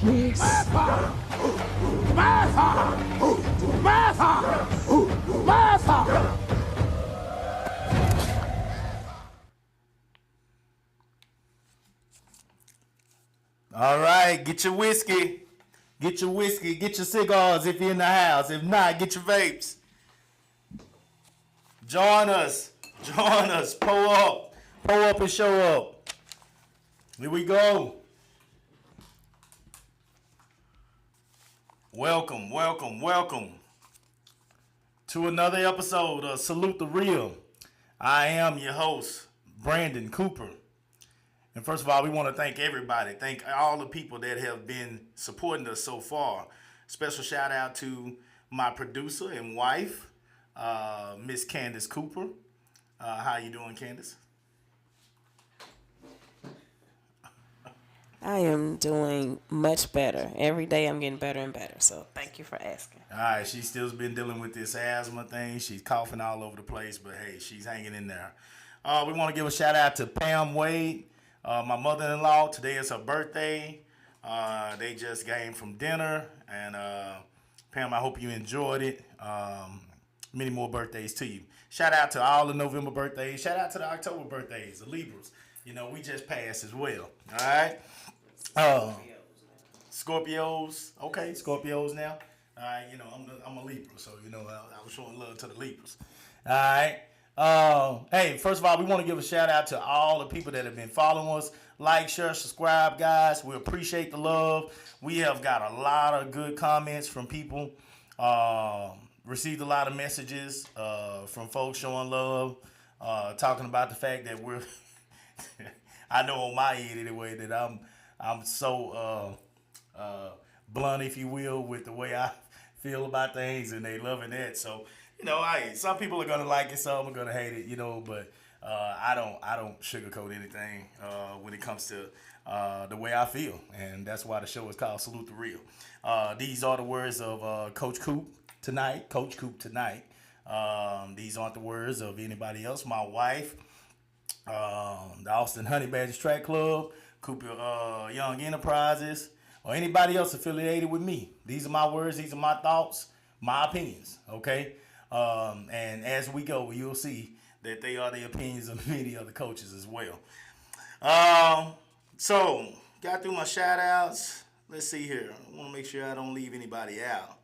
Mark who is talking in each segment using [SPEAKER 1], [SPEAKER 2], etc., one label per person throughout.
[SPEAKER 1] Yes.
[SPEAKER 2] Martha! Martha! Martha! Martha!
[SPEAKER 3] All right, get your whiskey. Get your whiskey. Get your cigars if you're in the house. If not, get your vapes. Join us. Join us. Pull up. Pull up and show up. Here we go. Welcome, welcome, welcome to another episode of Salute the Real. I am your host, Brandon Cooper. And first of all, we want to thank everybody. Thank all the people that have been supporting us so far. Special shout out to my producer and wife, Miss Candace Cooper. How you doing, Candace?
[SPEAKER 4] I am doing much better. Every day I'm getting better and better. So thank you for asking.
[SPEAKER 3] All right, she's still been dealing with this asthma thing. She's coughing all over the place, but hey, she's hanging in there. We want to give a shout out to Pam Wade, my mother-in-law. Today is her birthday. They just came from dinner, and Pam, I hope you enjoyed it. Many more birthdays to you. Shout out to all the November birthdays. Shout out to the October birthdays, the Libras. You know, we just passed as well. All right. Scorpios. Okay, Scorpios now. All right, you know, I'm a Libra, so, you know, I was showing love to the Libras. All right. Hey, first of all, we want to give a shout out to all the people that have been following us. Like, share, subscribe, guys. We appreciate the love. We have got a lot of good comments from people. Received a lot of messages from folks showing love, talking about the fact that we're, I know on my end anyway, that I'm so blunt, if you will, with the way I feel about things, and they loving that. So, you know, some people are gonna like it, some are gonna hate it, you know, but I don't sugarcoat anything when it comes to the way I feel, and that's why the show is called Salute the Real. These are the words of Coach Coop tonight. Coach Coop tonight. These aren't the words of anybody else. My wife, the Austin Honey Badgers Track Club, Cooper Young Enterprises, or anybody else affiliated with me. These are my words. These are my thoughts, my opinions. Okay. And as we go, you'll see that they are the opinions of many other coaches as well. So got through my shout outs. Let's see here. I want to make sure I don't leave anybody out.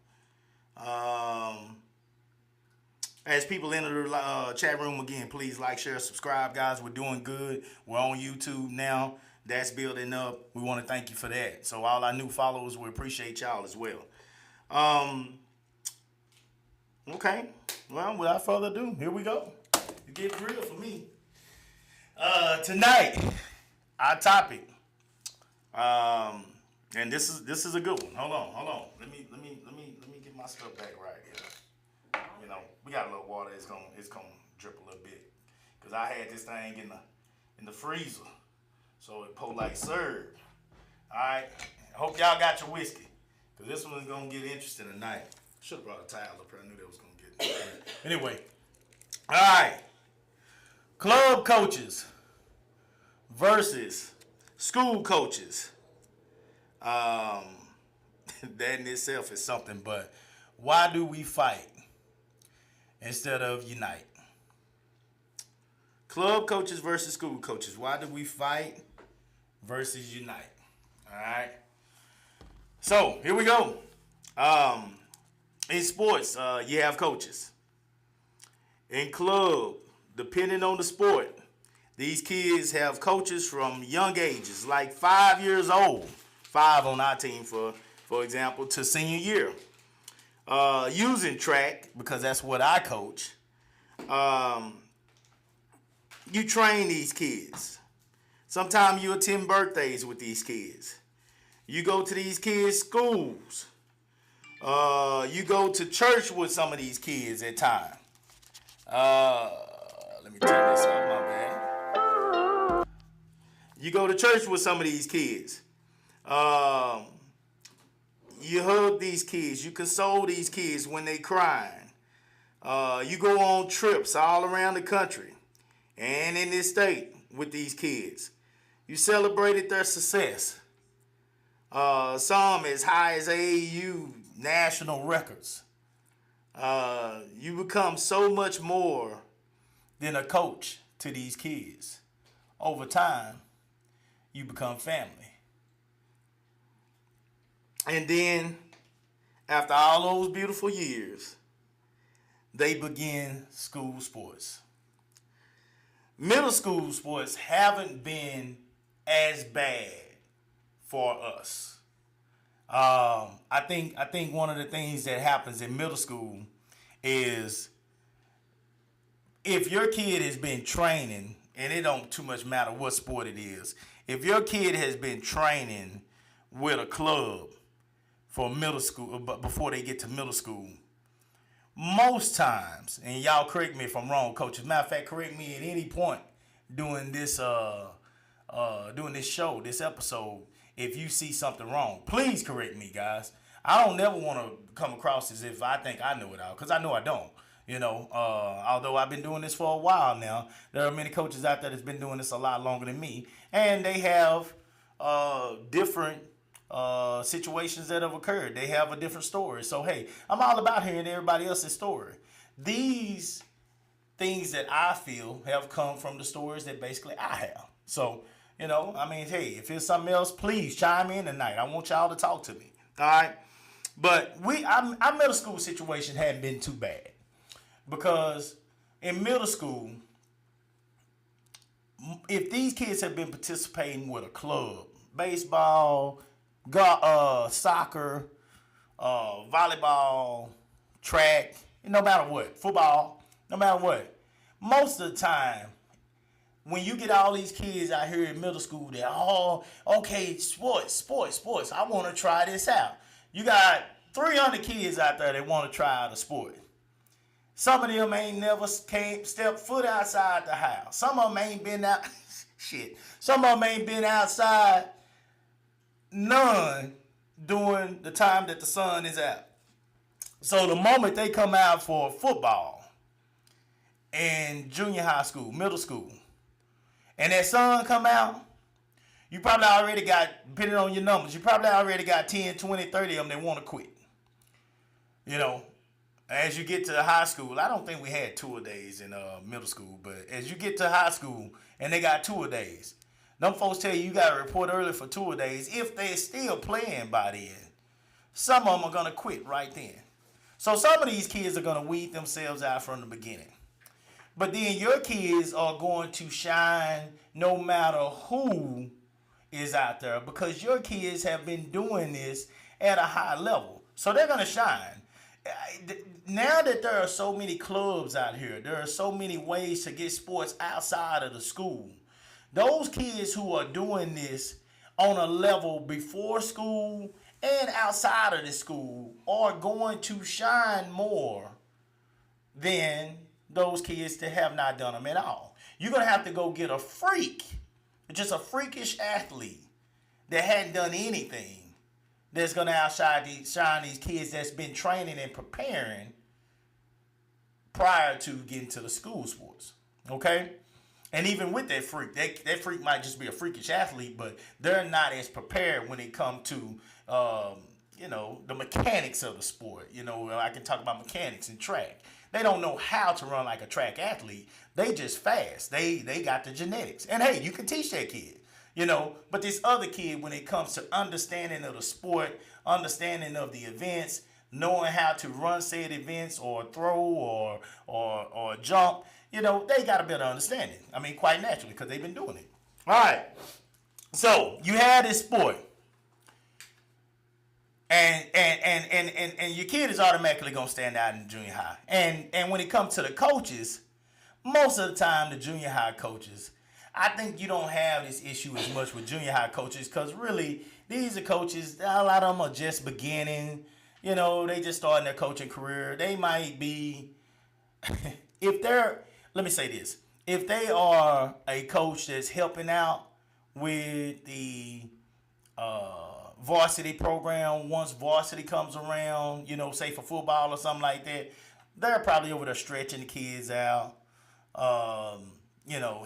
[SPEAKER 3] As people enter the chat room again, please like, share, subscribe, guys. We're doing good. We're on YouTube now. That's building up. We want to thank you for that. So all our new followers, we appreciate y'all as well. Okay. Well, without further ado, here we go. It gets real for me. Tonight, our topic. And this is a good one. Hold on. Let me get my stuff back right here. You know, we got a little water. It's gonna drip a little bit, cause I had this thing in the freezer, so it polite served. All right. I hope y'all got your whiskey, cause this one is gonna get interesting tonight. Should have brought a towel up here. I knew that was gonna get. Anyway. All right. Club coaches versus school coaches. That in itself is something, but why do we fight instead of unite? Club coaches versus school coaches. Why do we fight versus unite? All right. So here we go. In sports, you have coaches. In club, depending on the sport, these kids have coaches from young ages, like 5 years old. 5 on our team, for example, to senior year. Using track, because that's what I coach, you train these kids. Sometimes you attend birthdays with these kids. You go to these kids' schools. You go to church with some of these kids at times. Let me turn this off, my bad. You go to church with some of these kids. You hug these kids. You console these kids when they crying. You go on trips all around the country and in this state with these kids. You celebrated their success. Some as high as AAU national records. You become so much more than a coach to these kids. Over time, you become family. And then, after all those beautiful years, they begin school sports. Middle school sports haven't been as bad for us. I think one of the things that happens in middle school is if your kid has been training, and it don't too much matter what sport it is, if your kid has been training with a club for middle school, but before they get to middle school, most times, and y'all correct me if I'm wrong, coaches. Matter of fact, correct me at any point during this show, this episode, if you see something wrong. Please correct me, guys. I don't never want to come across as if I think I know it all, because I know I don't. Although I've been doing this for a while now, there are many coaches out there that's been doing this a lot longer than me, and they have different situations that have occurred. They have a different story. So, hey, I'm all about hearing everybody else's story. These things that I feel have come from the stories that basically I have. So, hey, if it's something else, please chime in tonight. I want y'all to talk to me. All right? But our middle school situation hadn't been too bad. Because in middle school, if these kids have been participating with a club, baseball, soccer, volleyball, track, no matter what, football, no matter what, most of the time, when you get all these kids out here in middle school, they're all, okay, sports. I want to try this out. You got 300 kids out there that want to try out a sport. Some of them ain't never stepped foot outside the house. Some of them ain't been out, Some of them ain't been outside none during the time that the sun is out. So the moment they come out for football in junior high school, middle school, and that sun come out, you probably already got, depending on your numbers, you probably already got 10, 20, 30 of them that want to quit. As you get to high school, I don't think we had tour days in middle school, but as you get to high school and they got tour days, them folks tell you got to report early for tour days. If they're still playing by then, some of them are going to quit right then. So some of these kids are going to weed themselves out from the beginning. But then your kids are going to shine no matter who is out there, because your kids have been doing this at a high level. So they're going to shine. Now that there are so many clubs out here, there are so many ways to get sports outside of the school. Those kids who are doing this on a level before school and outside of the school are going to shine more than those kids that have not done them at all. You're going to have to go get a freak, just a freakish athlete that hadn't done anything, that's going to outshine these kids that's been training and preparing prior to getting to the school sports. Okay? And even with that freak, that freak might just be a freakish athlete, but they're not as prepared when it comes to, the mechanics of the sport. I can talk about mechanics and track. They don't know how to run like a track athlete. They just fast. They got the genetics. And hey, you can teach that kid. But this other kid, when it comes to understanding of the sport, understanding of the events, knowing how to run said events or throw or jump, they got a better understanding. I mean, quite naturally, because they've been doing it. All right. So you had this sport, and your kid is automatically gonna stand out in junior high. And when it comes to the coaches, most of the time the junior high coaches, I think you don't have this issue as much with junior high coaches, because really, these are coaches, a lot of them are just beginning. They just starting their coaching career. They might be, let me say this. If they are a coach that's helping out with the varsity program, once varsity comes around, say for football or something like that, they're probably over there stretching the kids out.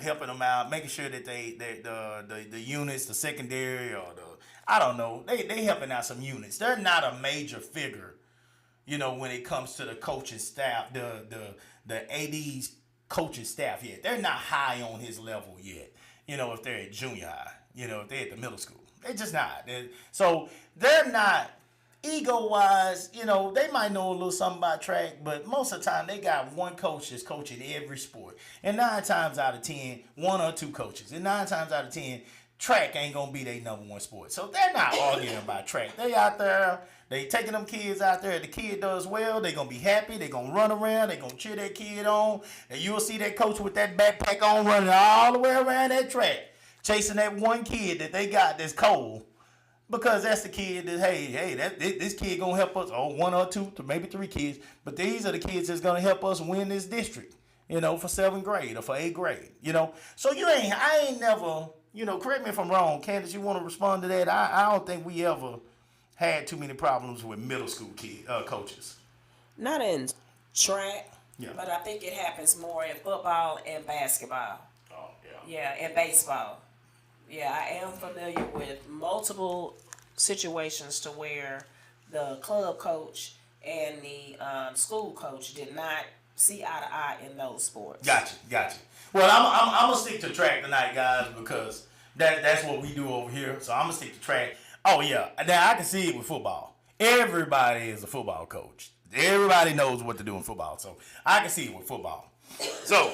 [SPEAKER 3] Helping them out, making sure that the units, the secondary or the I don't know. They helping out some units. They're not a major figure, when it comes to the coaching staff, the AD's coaching staff yet. They're not high on his level yet. If they're at junior high, if they're at the middle school, they're just not. So they're not ego-wise. They might know a little something about track, but most of the time they got one coach that's coaching every sport, and 9 times out of 10, 1 or 2 coaches, and 9 times out of 10, track ain't gonna be their number one sport. So they're not arguing about track. They out there. They taking them kids out there. If the kid does well, they going to be happy. They going to run around. They going to cheer that kid on. And you'll see that coach with that backpack on running all the way around that track, chasing that one kid that they got that's cold. Because that's the kid that, this kid going to help us. 1 or 2, maybe 3 kids. But these are the kids that's going to help us win this district, for 7th grade or for 8th grade, So I ain't never, correct me if I'm wrong. Candace, you want to respond to that? I don't think we ever had too many problems with middle school coaches.
[SPEAKER 4] Not in track,
[SPEAKER 3] Yeah.
[SPEAKER 4] but I think it happens more in football and basketball.
[SPEAKER 3] Oh,
[SPEAKER 4] Yeah, and baseball. Yeah, I am familiar with multiple situations to where the club coach and the school coach did not see eye to eye in those sports.
[SPEAKER 3] Gotcha. Well, I'm gonna stick to track tonight, guys, because that's what we do over here. So I'm gonna stick to track. Oh yeah, now I can see it with football. Everybody is a football coach. Everybody knows what to do in football, so I can see it with football. So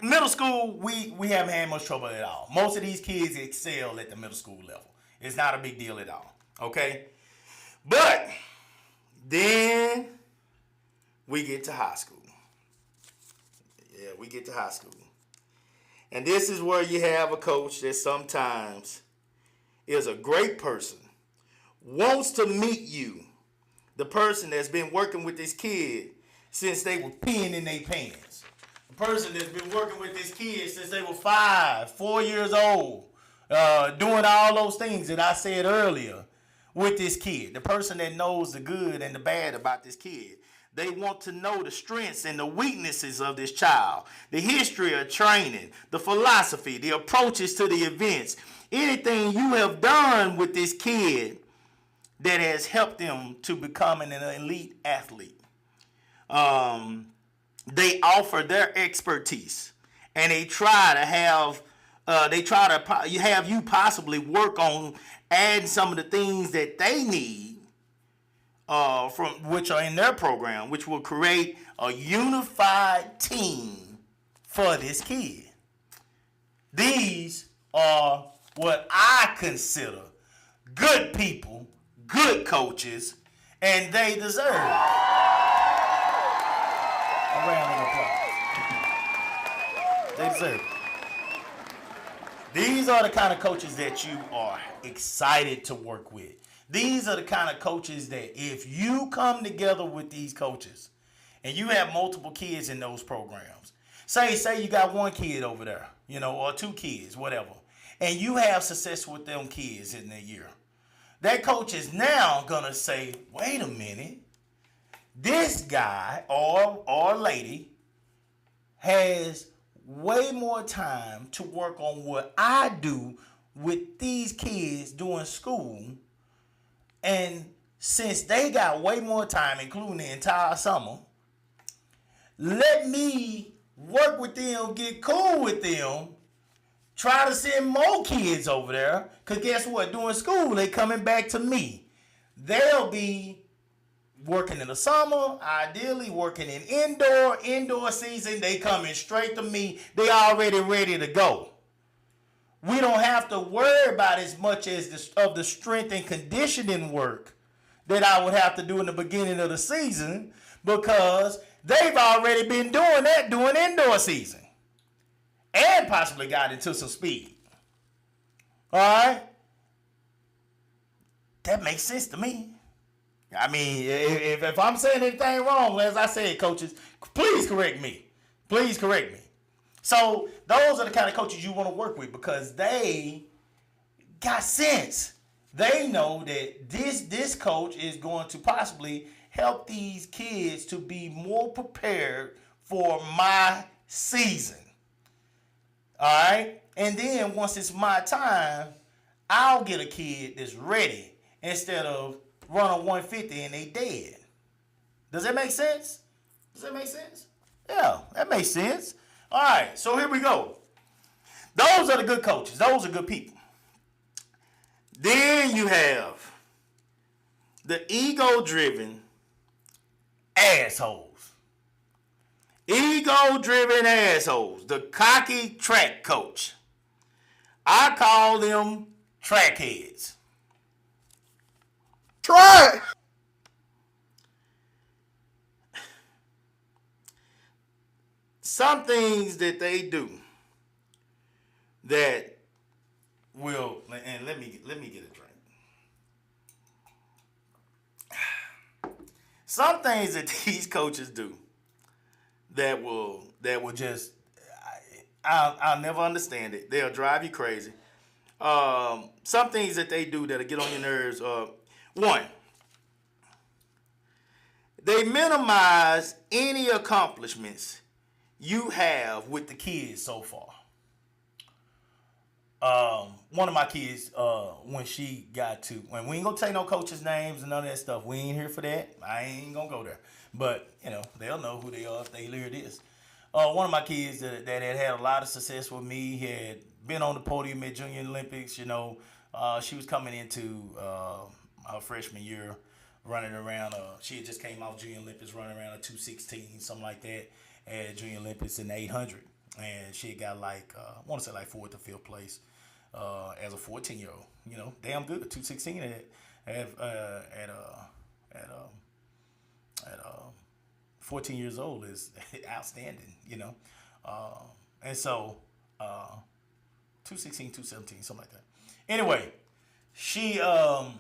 [SPEAKER 3] middle school, we haven't had much trouble at all. Most of these kids excel at the middle school level. It's not a big deal at all. Okay, but then we get to high school. Yeah, we get to high school, and this is where you have a coach that sometimes is a great person, wants to meet you, the person that's been working with this kid since they were peeing in their pants. The person that's been working with this kid since they were 5, 4 years old, doing all those things that I said earlier with this kid. The person that knows the good and the bad about this kid. They want to know the strengths and the weaknesses of this child, the history of training, the philosophy, the approaches to the events, anything you have done with this kid that has helped them to become an elite athlete. They offer their expertise, and they try to have you possibly work on adding some of the things that they need from which are in their program, which will create a unified team for this kid. These are what I consider good people, good coaches, and they deserve a round of applause. They deserve it. These are the kind of coaches that you are excited to work with. These are the kind of coaches that if you come together with these coaches and you have multiple kids in those programs, say you got 1 kid over there, or 2 kids, whatever, and you have success with them kids in the year, that coach is now going to say, wait a minute, this guy or lady has way more time to work on what I do with these kids during school. And since they got way more time, including the entire summer, let me work with them, get cool with them, try to send more kids over there. Because guess what? During school, they coming back to me. They'll be working in the summer, ideally working in indoor season. They coming straight to me. They already ready to go. We don't have to worry about as much as the strength and conditioning work that I would have to do in the beginning of the season, because they've already been doing that during indoor season and possibly got into some speed. All right? That makes sense to me. I mean, if I'm saying anything wrong, as I said, coaches, please correct me. Please correct me. So those are the kind of coaches you want to work with, because they got sense. They know that this coach is going to possibly help these kids to be more prepared for my season. All right? And then once it's my time, I'll get a kid that's ready instead of run a 150 and they dead. Does that make sense? Does that make sense? Yeah, that makes sense. All right, so here we go. Those are the good coaches. Those are good people. Then you have the ego-driven assholes. Ego-driven assholes. The cocky track coach. I call them trackheads.
[SPEAKER 2] Try.
[SPEAKER 3] Some things that they do that will, and let me get a drink. Some things that these coaches do that will just, I'll never understand it. They'll drive you crazy. Some things that they do that'll get on your nerves. One, they minimize any accomplishments you have with the kids so far. One of my kids, when she got to, and we ain't gonna take no coaches' names and none of that stuff. We ain't here for that. I ain't gonna go there. But, they'll know who they are if they hear this. One of my kids that had a lot of success with me, had been on the podium at Junior Olympics, she was coming into her freshman year, running around, she had just came off Junior Olympics, running around a 216, something like that, at Junior Olympics in the 800. And she got I want to say 4th or 5th place as a 14-year-old. Damn good. 216 at 14 years old is outstanding. And so 216, 217, something like that. Anyway, she I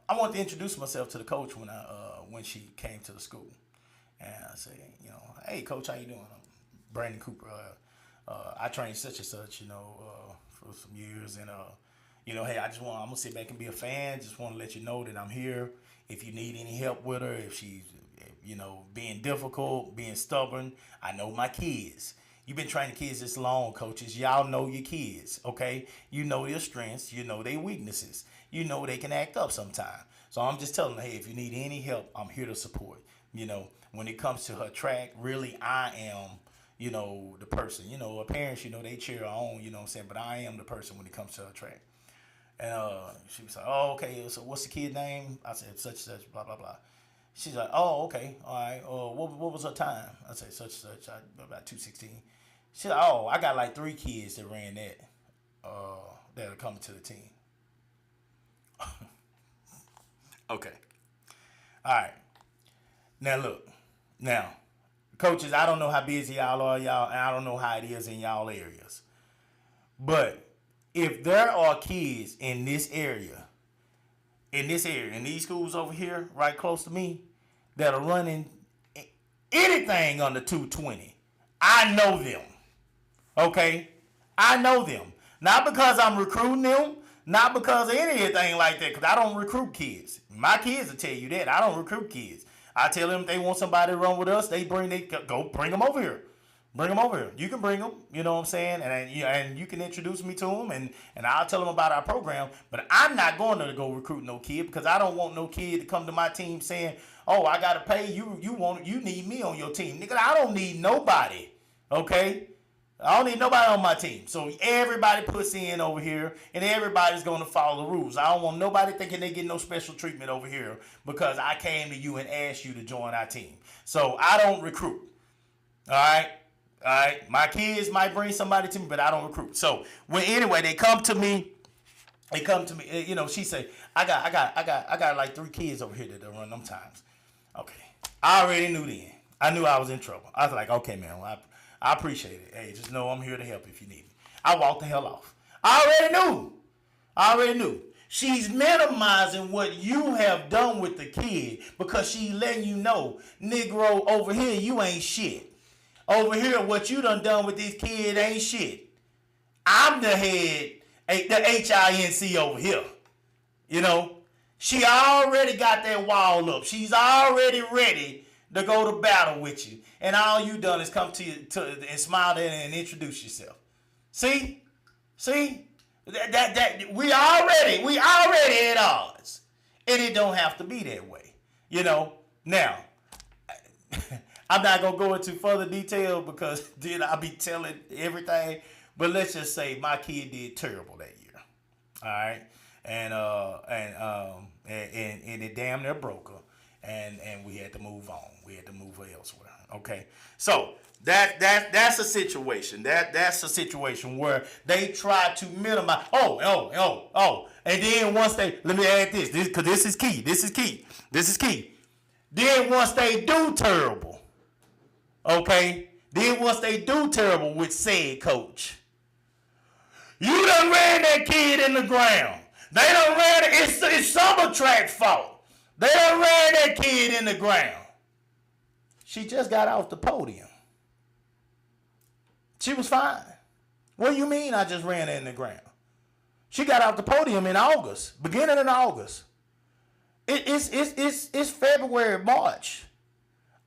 [SPEAKER 3] wanted to introduce myself to the coach when she came to the school. And I say, hey, coach, how you doing? I'm Brandon Cooper. I trained such and such, for some years. And, hey, I'm going to sit back and be a fan. Just want to let you know that I'm here. If you need any help with her, if she's, being difficult, being stubborn, I know my kids. You've been training kids this long, coaches. Y'all know your kids, okay? You know their strengths. You know their weaknesses. You know they can act up sometimes. So I'm just telling her, hey, if you need any help, I'm here to support. When it comes to her track, really, I am, the person. Her parents, they cheer her on, but I am the person when it comes to her track. And she was like, oh, okay, so what's the kid name? I said, such and such, blah, blah, blah. She's like, oh, okay, all right. What was her time? I said, such and such, about 216. She's like, oh, I got 3 kids that ran that are coming to the team. Okay. All right. Now, look. Now, coaches, I don't know how busy y'all are, and I don't know how it is in y'all areas. But if there are kids in this area, in these schools over here, right close to me, that are running anything under 220, I know them. Okay? I know them. Not because I'm recruiting them, not because of anything like that, because I don't recruit kids. My kids will tell you that. I don't recruit kids. I tell them if they want somebody to run with us, go bring them over here. Bring them over here. You can bring them, you know what I'm saying? And you can introduce me to them, and I'll tell them about our program. But I'm not going to go recruit no kid, because I don't want no kid to come to my team saying, oh, I got to pay you. You need me on your team. Nigga, I don't need nobody, okay? I don't need nobody on my team. So everybody puts in over here, and everybody's going to follow the rules. I don't want nobody thinking they get no special treatment over here because I came to you and asked you to join our team. So I don't recruit. All right? All right? My kids might bring somebody to me, but I don't recruit. So anyway, they come to me. She say, I got 3 kids over here that run them times. Okay. I already knew then. I knew I was in trouble. I was like, okay, man, well, I appreciate it. Hey, just know I'm here to help if you need me. I walked the hell off. I already knew. She's minimizing what you have done with the kid because she's letting you know, Negro, over here, you ain't shit. Over here, what you done with this kid ain't shit. I'm the head, the HINC over here. She already got that wall up. She's already ready to go to battle with you. And all you done is come to and smile at and introduce yourself. See? We already at odds. And it don't have to be that way. Now, I'm not going to go into further detail because then I'll be telling everything. But let's just say my kid did terrible that year. All right. And it damn near broke her. And we had to move on. We had to move her elsewhere. Okay. So that's a situation. That's a situation where they try to minimize. And then once let me add this because this is key. This is key. Then once they do terrible, okay. Then once they do terrible with said coach, you done ran that kid in the ground. They done ran it. It's summer track fault. They done ran that kid in the ground. She just got off the podium. She was fine. What do you mean I just ran her in the ground? She got off the podium in August, beginning in August. It's February, March.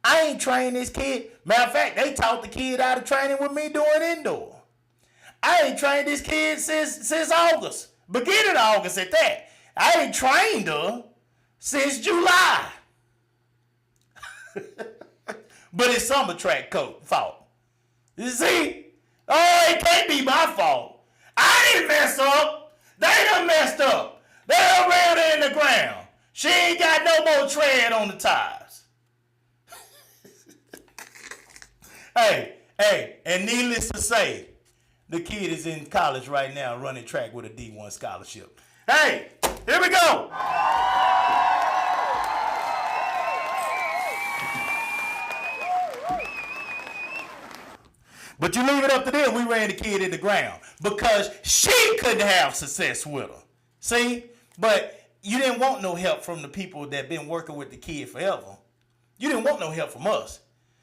[SPEAKER 3] I ain't trained this kid. Matter of fact, they taught the kid out of training with me doing indoor. I ain't trained this kid since August. Beginning of August at that. I ain't trained her since July. But it's summer track coach fault. You see? Oh, it can't be my fault. I didn't mess up. They done messed up. They done ran her in the ground. She ain't got no more tread on the tires. Hey, and needless to say, the kid is in college right now running track with a D1 scholarship. Hey, here we go. But you leave it up to them. We ran the kid in the ground because she couldn't have success with her. See? But you didn't want no help from the people that been working with the kid forever. You didn't want no help from us.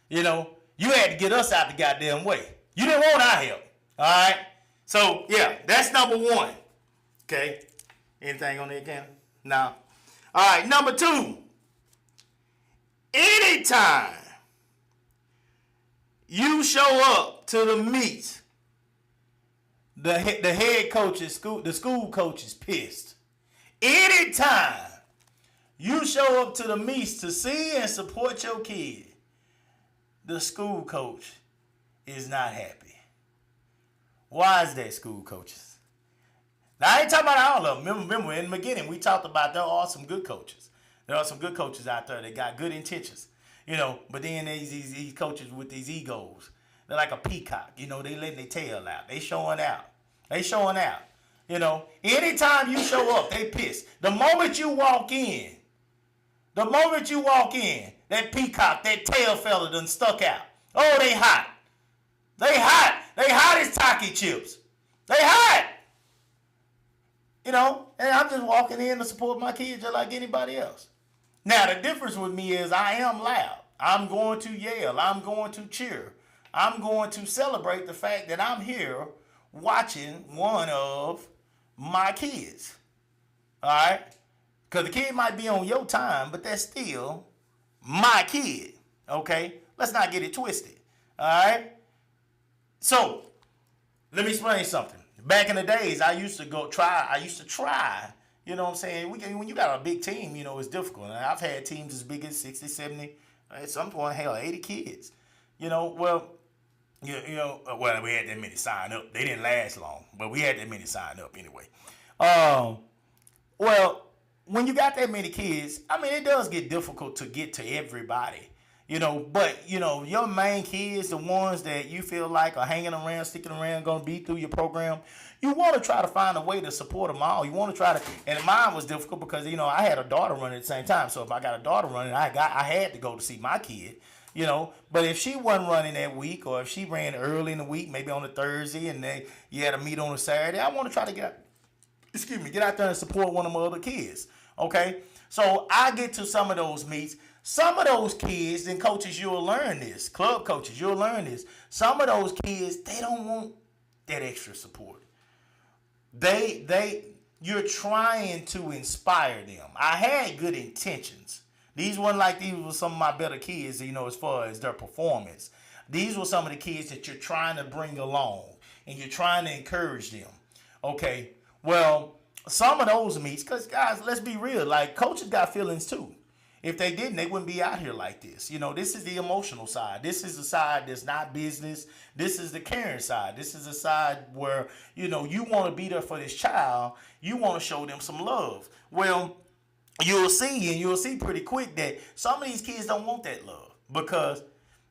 [SPEAKER 3] You had to get us out the goddamn way. You didn't want our help. All right? So, yeah, that's number one. Okay? Anything on there, Ken? No. All right, number two. Anytime you show up to the meet, the head coach the school coach is pissed. Anytime you show up to the meets to see and support your kid, the school coach is not happy. Why is that, school coaches? Now, I ain't talking about all of them. Remember, in the beginning, we talked about there are some good coaches. There are some good coaches out there that got good intentions. But then these coaches with these egos, they're like a peacock. They letting their tail out. They showing out. Anytime you show up, they pissed. The moment you walk in, that peacock, that tail fella done stuck out. Oh, they hot. They hot as Taki chips. They hot. And I'm just walking in to support my kids just like anybody else. Now, the difference with me is I am loud. I'm going to yell. I'm going to cheer. I'm going to celebrate the fact that I'm here watching one of my kids. All right? Because the kid might be on your time, but that's still my kid. Okay? Let's not get it twisted. All right? So, let me explain something. Back in the days, I used to try. You know what I'm saying? When you got a big team, it's difficult. And I've had teams as big as 60, 70, at some point, hell, 80 kids. We had that many sign up. They didn't last long, but we had that many sign up anyway. When you got that many kids, it does get difficult to get to everybody. But your main kids, the ones that you feel like are hanging around, sticking around, going to be through your program, you want to try to find a way to support them all. You want to try to, and mine was difficult because, I had a daughter running at the same time. So if I got a daughter running, I had to go to see my kid, But if she wasn't running that week, or if she ran early in the week, maybe on a Thursday, and then you had a meet on a Saturday, I want to try to get out there and support one of my other kids. Okay? So I get to some of those meets. Some of those kids, and coaches, you'll learn this. Club coaches, you'll learn this. Some of those kids, they don't want that extra support. You're trying to inspire them. I had good intentions. These were some of my better kids, as far as their performance. These were some of the kids that you're trying to bring along, and you're trying to encourage them. Okay? Well, some of those meets, because guys, let's be real, like coaches got feelings too. If they didn't, they wouldn't be out here like this. You know, this is the emotional side. This is the side that's not business. This is the caring side. This is the side where, you know, you want to be there for this child. You want to show them some love. Well, you'll see pretty quick that some of these kids don't want that love because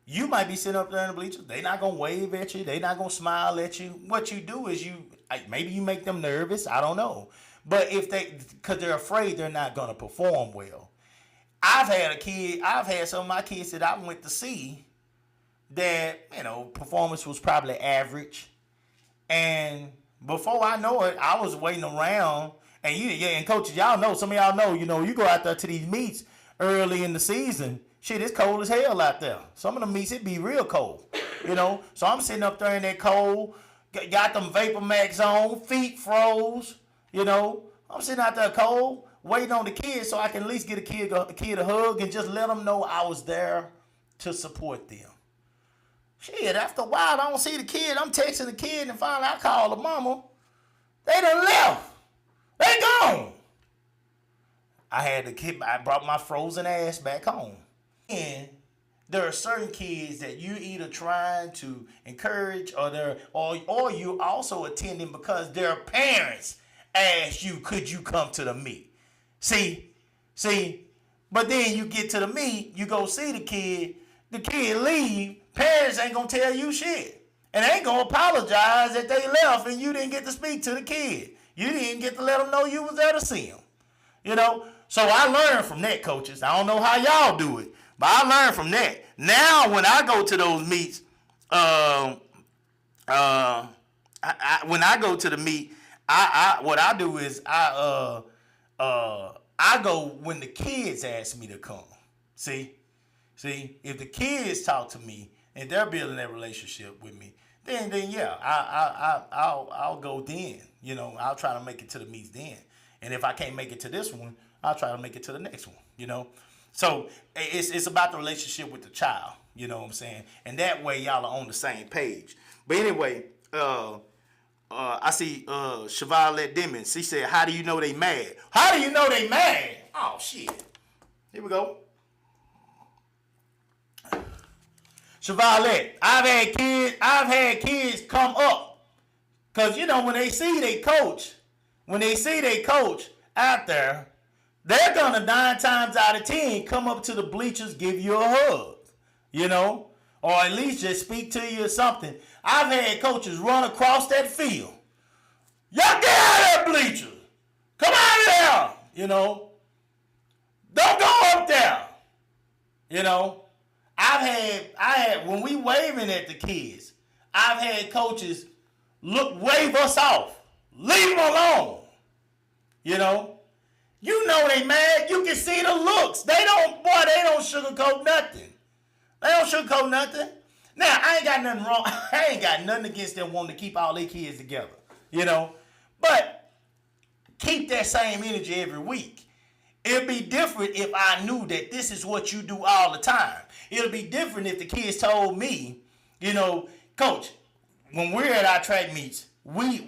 [SPEAKER 3] you might be sitting up there in the bleachers. They not going to wave at you. They not going to smile at you. What you do is maybe you make them nervous. I don't know. But because they're afraid they're not going to perform well. I've had some of my kids that I went to see that, you know, performance was probably average. And before I know it, I was waiting around. And and coaches, y'all know, some of y'all know, you know, you go out there to these meets early in the season. Shit, it's cold as hell out there. Some of the meets, it be real cold, you know. So I'm sitting up there in that cold, got them Vapor Max on, feet froze, you know. I'm sitting out there cold, waiting on the kids so I can at least get a kid a hug and just let them know I was there to support them. Shit, after a while, I don't see the kid. I'm texting the kid and finally I call the mama. They done left. They gone. I brought my frozen ass back home. And there are certain kids that you either trying to encourage or you also attending because their parents asked you, could you come to the meet? See, but then you get to the meet, you go see the kid leave, parents ain't gonna tell you shit. And they ain't gonna apologize that they left and you didn't get to speak to the kid. You didn't get to let them know you was there to see him. You know? So I learned from that, coaches. I don't know how y'all do it, but I learned from that. Now when I go to those meets, when I go to the meet, what I do is I go when the kids ask me to come. See, if the kids talk to me and they're building that relationship with me, then yeah, I'll go then. You know, I'll try to make it to the meets then. And if I can't make it to this one, I'll try to make it to the next one. You know, so it's about the relationship with the child. You know what I'm saying? And that way y'all are on the same page. But anyway, I see Chevalet Demons. She said, how do you know they mad? How do you know they mad? Oh, shit. Here we go. Chevalet, I've had kids come up. Because, you know, when they see they coach out there, they're going to 9 times out of 10 come up to the bleachers, give you a hug, you know, or at least just speak to you or something. I've had coaches run across that field. Y'all get out of that bleacher. Come out of there. You know. Don't go up there. You know. I had when we waving at the kids, I've had coaches wave us off. Leave them alone. You know. You know they mad. You can see the looks. They don't sugarcoat nothing. They don't sugarcoat nothing. Now, I ain't got nothing wrong. I ain't got nothing against them wanting to keep all their kids together. You know. But keep that same energy every week. It'd be different if I knew that this is what you do all the time. It'll be different if the kids told me, you know, Coach, when we're at our track meets, we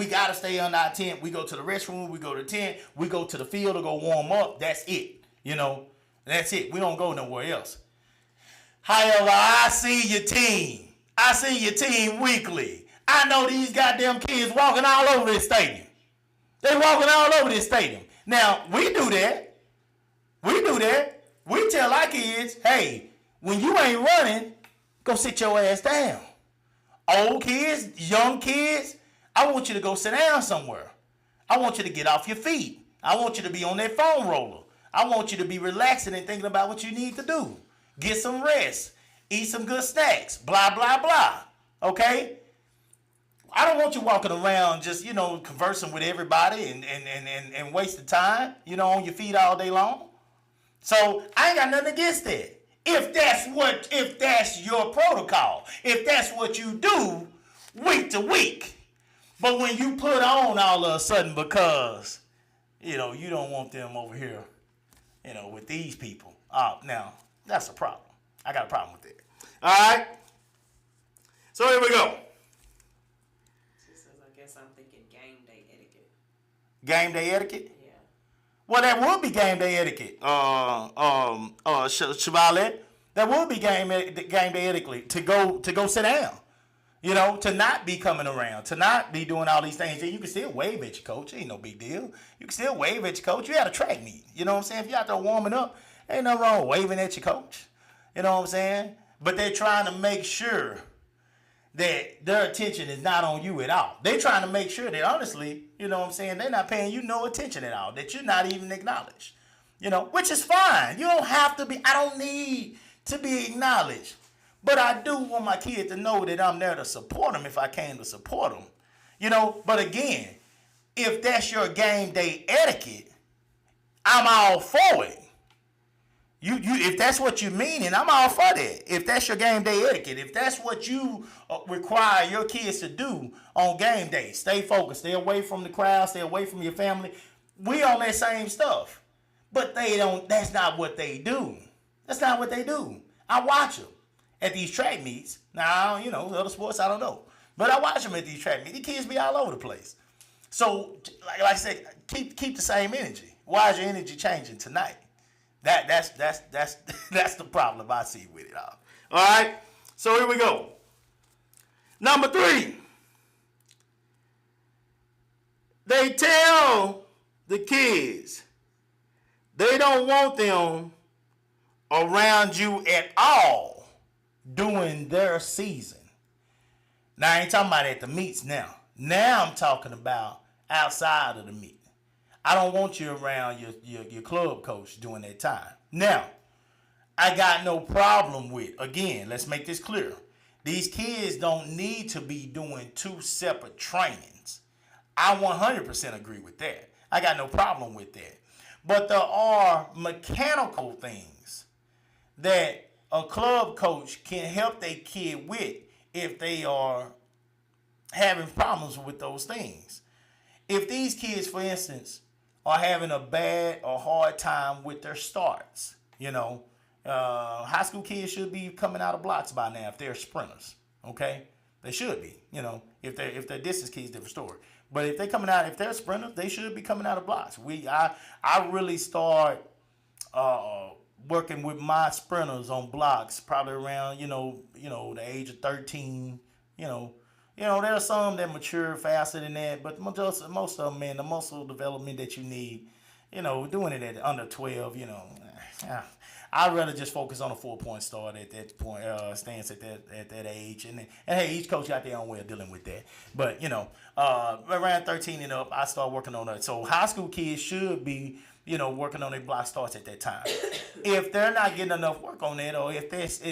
[SPEAKER 3] got to stay under our tent. We go to the restroom. We go to the tent. We go to the field to go warm up. That's it. You know, that's it. We don't go nowhere else. However, I see your team. I see your team weekly. I know these goddamn kids walking all over this stadium. They walking all over this stadium. Now, we do that. We tell our kids, hey, when you ain't running, go sit your ass down. Old kids, young kids, I want you to go sit down somewhere. I want you to get off your feet. I want you to be on that foam roller. I want you to be relaxing and thinking about what you need to do. Get some rest. Eat some good snacks. Blah, blah, blah. Okay? I don't want you walking around just, you know, conversing with everybody and wasting time, you know, on your feet all day long. So I ain't got nothing against that. If that's your protocol, if that's what you do week to week. But when you put on all of a sudden because, you know, you don't want them over here, you know, with these people. Now, that's a problem. I got a problem with that. All right? So here we go.
[SPEAKER 4] She says, I guess I'm thinking game day etiquette.
[SPEAKER 3] Game day etiquette?
[SPEAKER 4] Yeah.
[SPEAKER 3] Well, that would be game day etiquette. Chevalier, that would be game day etiquette to go sit down. You know, to not be coming around, to not be doing all these things. And you can still wave at your coach. Ain't no big deal. You can still wave at your coach. You had a track meet. You know what I'm saying? If you're out there warming up, ain't nothing wrong with waving at your coach. You know what I'm saying? But they're trying to make sure that their attention is not on you at all. They're trying to make sure that, honestly, you know what I'm saying, they're not paying you no attention at all, that you're not even acknowledged. You know, which is fine. You don't have to be, I don't need to be acknowledged. But I do want my kid to know that I'm there to support them if I came to support them. You know, but again, if that's your game day etiquette, I'm all for it. You if that's what you mean, and I'm all for that. If that's your game day etiquette, if that's what you require your kids to do on game day, stay focused, stay away from the crowd, stay away from your family. We on that same stuff. But they don't, that's not what they do. That's not what they do. I watch them at these track meets. Now, you know, other sports, I don't know. But I watch them at these track meets. The kids be all over the place. So, like I said, keep the same energy. Why is your energy changing tonight? That's the problem I see with it all. All right? So here we go. Number 3. They tell the kids they don't want them around you at all during their season. Now, I ain't talking about at the meets now. Now I'm talking about outside of the meet. I don't want you around your club coach during that time. Now, I got no problem with, again, let's make this clear. These kids don't need to be doing 2 separate trainings. I 100% agree with that. I got no problem with that. But there are mechanical things that a club coach can help their kid with if they are having problems with those things. If these kids, for instance, are having a bad or hard time with their starts, you know, high school kids should be coming out of blocks by now if they're sprinters, okay? They should be, you know. If they're distance kids, different story. But if they're coming out, if they're sprinters, they should be coming out of blocks. I really start working with my sprinters on blocks probably around, you know, the age of 13, you know, there are some that mature faster than that, but most of them, man, the muscle development that you need, you know, doing it at under 12, you know, I'd rather just focus on a 4-point start at that point, stance at that age, and hey, each coach got their own way of dealing with that. But you know, around 13 and up, I start working on that. So high school kids should be, you know, working on their block starts at that time. If they're not getting enough work on that, or if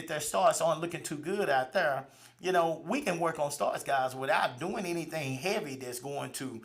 [SPEAKER 3] their starts aren't looking too good out there, you know, we can work on starts, guys, without doing anything heavy that's going to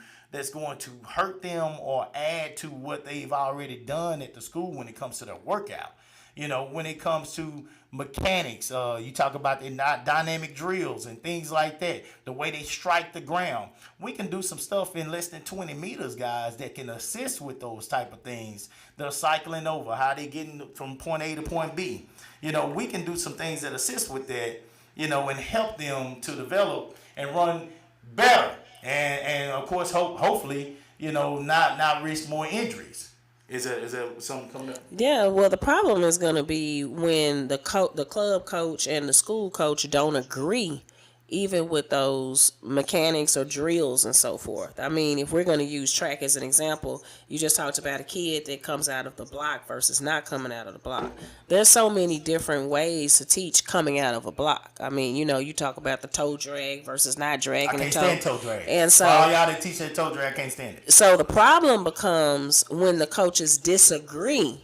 [SPEAKER 3] hurt them or add to what they've already done at the school when it comes to their workout. You know, when it comes to mechanics, you talk about the dynamic drills and things like that, the way they strike the ground. We can do some stuff in less than 20 meters, guys, that can assist with those type of things. They're cycling over, how they getting from point A to point B. You know, we can do some things that assist with that, you know, and help them to develop and run better. And of course, hopefully, you know, not risk more injuries. Is there something coming up?
[SPEAKER 4] Yeah, well, the problem is going to be when the club coach and the school coach don't agree, even with those mechanics or drills and so forth. I mean, if we're going to use track as an example, you just talked about a kid that comes out of the block versus not coming out of the block. There's so many different ways to teach coming out of a block. I mean, you know, you talk about the toe drag versus not dragging the toe.
[SPEAKER 3] I can't stand toe drag.
[SPEAKER 4] And so,
[SPEAKER 3] for all y'all that teach that toe drag, I can't stand it.
[SPEAKER 4] So the problem becomes when the coaches disagree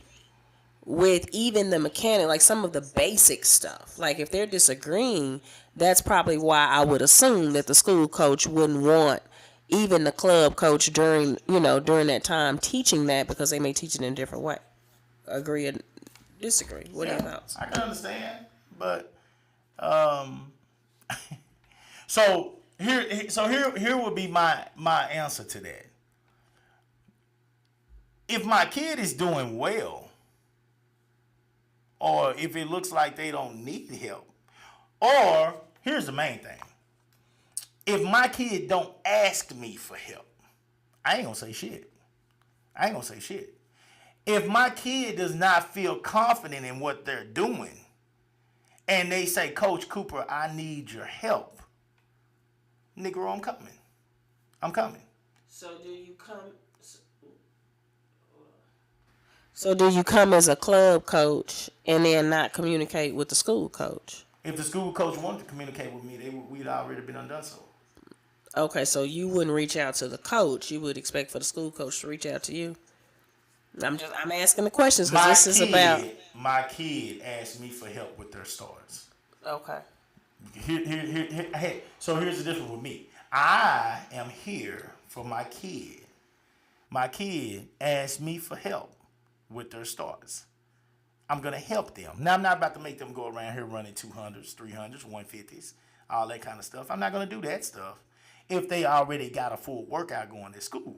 [SPEAKER 4] with even the mechanic, like some of the basic stuff. Like if they're disagreeing, that's probably why I would assume that the school coach wouldn't want even the club coach during that time teaching that, because they may teach it in a different way. Agree or disagree? What are your thoughts?
[SPEAKER 3] I can understand, but so here would be my answer to that. If my kid is doing well, or if it looks like they don't need help, or here's the main thing. If my kid don't ask me for help, I ain't gonna say shit. I ain't gonna say shit. If my kid does not feel confident in what they're doing, and they say, Coach Cooper, I need your help, Negro, I'm coming. I'm coming.
[SPEAKER 4] So do you come? So do you come as a club coach and then not communicate with the school coach?
[SPEAKER 3] If the school coach wanted to communicate with me, we'd already been undone so.
[SPEAKER 4] Okay, so you wouldn't reach out to the coach. You would expect for the school coach to reach out to you. I'm asking the questions because this is about.
[SPEAKER 3] My kid asked me for help with their stars.
[SPEAKER 4] Okay.
[SPEAKER 3] Hey, so here's the difference with me. I am here for my kid. My kid asked me for help with their stars. I'm going to help them. Now, I'm not about to make them go around here running 200s, 300s, 150s, all that kind of stuff. I'm not going to do that stuff if they already got a full workout going to school.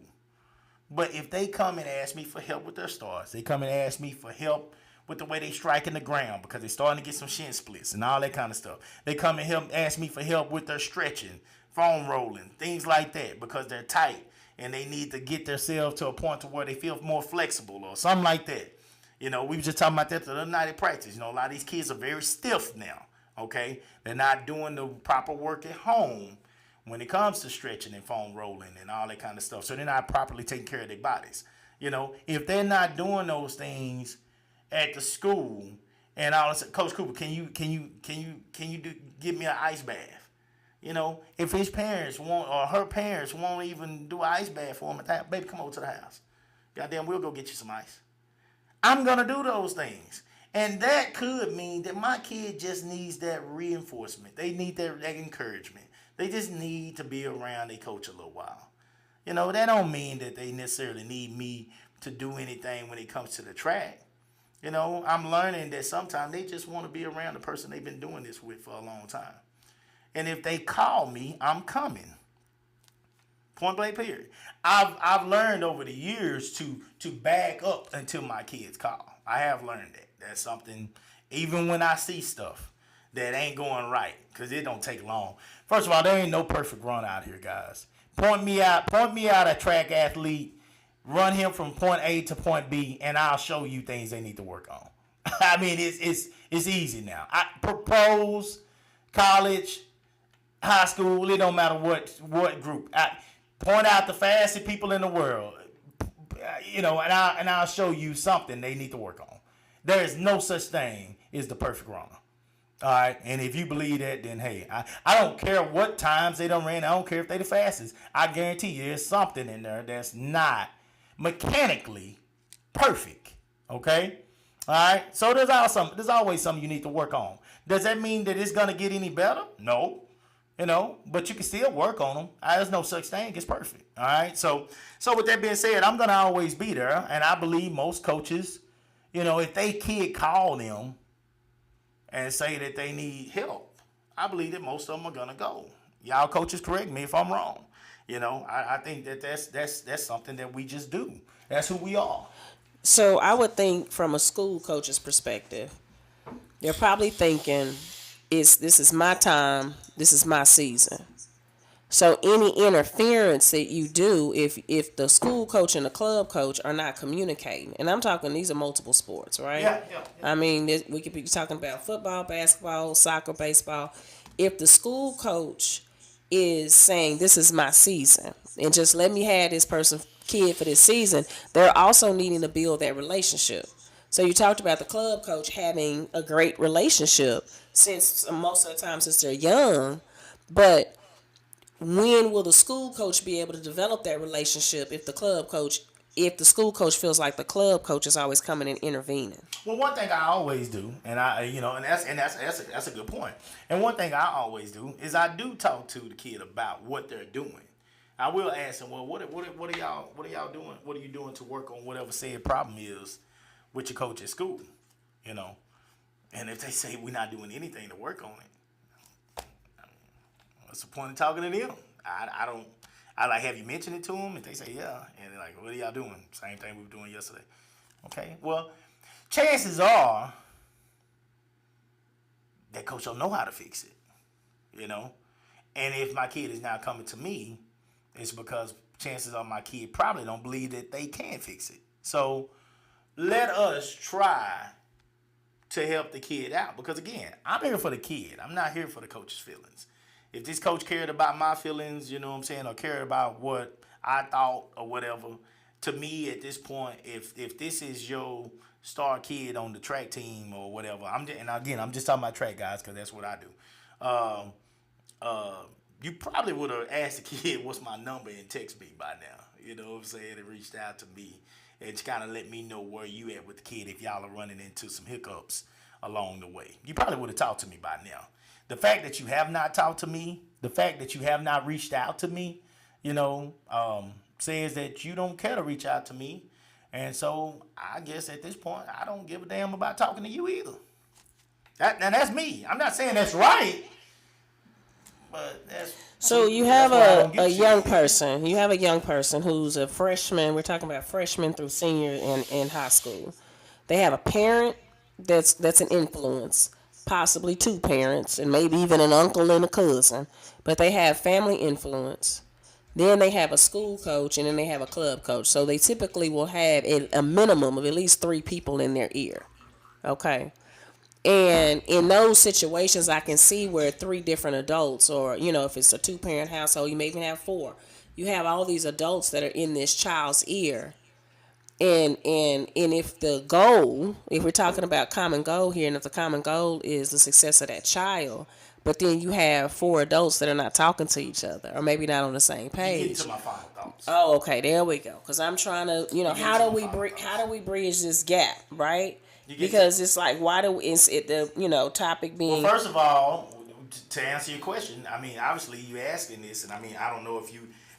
[SPEAKER 3] But if they come and ask me for help with their stars, they come and ask me for help with the way they strike in the ground because they're starting to get some shin splits and all that kind of stuff. They come and ask me for help with their stretching, foam rolling, things like that because they're tight and they need to get themselves to a point to where they feel more flexible or something like that. You know, we were just talking about that the other night at practice. You know, a lot of these kids are very stiff now, okay? They're not doing the proper work at home when it comes to stretching and foam rolling and all that kind of stuff. So they're not properly taking care of their bodies. You know, if they're not doing those things at the school and all this, Coach Cooper, can you give me an ice bath? You know, if his parents won't or her parents won't even do an ice bath for him at that, baby, come over to the house. Goddamn, we'll go get you some ice. I'm going to do those things. And that could mean that my kid just needs that reinforcement. They need that encouragement. They just need to be around their coach a little while. You know, that don't mean that they necessarily need me to do anything when it comes to the track. You know, I'm learning that sometimes they just want to be around the person they've been doing this with for a long time. And if they call me, I'm coming. Point blank period. I've learned over the years to back up until my kids call. I have learned that. That's something, even when I see stuff that ain't going right, because it don't take long. First of all, there ain't no perfect run out here, guys. Point me out a track athlete, run him from point A to point B, and I'll show you things they need to work on. I mean, it's easy now. Pros, college, high school, it don't matter what group. Point out the fastest people in the world, you know, and I'll show you something they need to work on. There is no such thing as the perfect runner. All right, and if you believe that, then hey, I don't care what times they done ran. I don't care if they the fastest. I guarantee you, there's something in there that's not mechanically perfect. Okay, all right. So there's always something you need to work on. Does that mean that it's gonna get any better? No. You know, but you can still work on them. There's no such thing as perfect. All right. So with that being said, I'm gonna always be there, and I believe most coaches, you know, if they kid call them and say that they need help, I believe that most of them are gonna go. Y'all coaches correct me if I'm wrong. You know, I think that that's something that we just do. That's who we are.
[SPEAKER 4] So I would think from a school coach's perspective, they're probably thinking, this is my time, this is my season. So any interference that you do, if the school coach and the club coach are not communicating, and I'm talking these are multiple sports, right?
[SPEAKER 3] Yeah.
[SPEAKER 4] I mean, we could be talking about football, basketball, soccer, baseball. If the school coach is saying this is my season and just let me have this kid for this season, they're also needing to build that relationship. So you talked about the club coach having a great relationship since most of the time since they're young, but when will the school coach be able to develop that relationship if the school coach feels like the club coach is always coming and intervening?
[SPEAKER 3] Well, one thing I always do, and that's a good point. And one thing I always do is I do talk to the kid about what they're doing. I will ask them, well, what are y'all doing? What are you doing to work on whatever said problem is with your coach at school? You know, and if they say we're not doing anything to work on it, what's the point of talking to them? I like, have you mentioned it to them? And they say, yeah. And they're like, what are y'all doing? Same thing we were doing yesterday. Okay, well, chances are that coach don't know how to fix it, you know? And if my kid is now coming to me, it's because chances are my kid probably don't believe that they can fix it. So let us try to help the kid out. Because again, I'm here for the kid. I'm not here for the coach's feelings. If this coach cared about my feelings, you know what I'm saying, or cared about what I thought or whatever, to me at this point, if this is your star kid on the track team or whatever, I'm just talking about track guys because that's what I do. You probably would have asked the kid what's my number and text me by now. You know what I'm saying? And reached out to me and kind of let me know where you at with the kid if y'all are running into some hiccups along the way. You probably would have talked to me by now. The fact that you have not talked to me, the fact that you have not reached out to me, says that you don't care to reach out to me. And so I guess at this point, I don't give a damn about talking to you either. That's me. I'm not saying that's right, but that's...
[SPEAKER 4] So you have a young person. You have a young person who's a freshman. We're talking about freshman through senior in high school. They have a parent that's an influence, possibly two parents, and maybe even an uncle and a cousin. But they have family influence. Then they have a school coach, and then they have a club coach. So they typically will have a minimum of at least 3 people in their ear. Okay? And in those situations, I can see where 3 different adults, or, if it's a 2-parent household, you may even have 4. You have all these adults that are in this child's ear. And if the goal, if we're talking about common goal here, and if the common goal is the success of that child, but then you have 4 adults that are not talking to each other, or maybe not on the same page.
[SPEAKER 3] You get to my final thoughts.
[SPEAKER 4] Oh, okay, there we go. Because I'm trying to, how do we bridge this gap, right? Because it's like, why do is it the topic being?
[SPEAKER 3] Well, first of all, to answer your question, I mean, obviously you asking this, and I mean, I don't know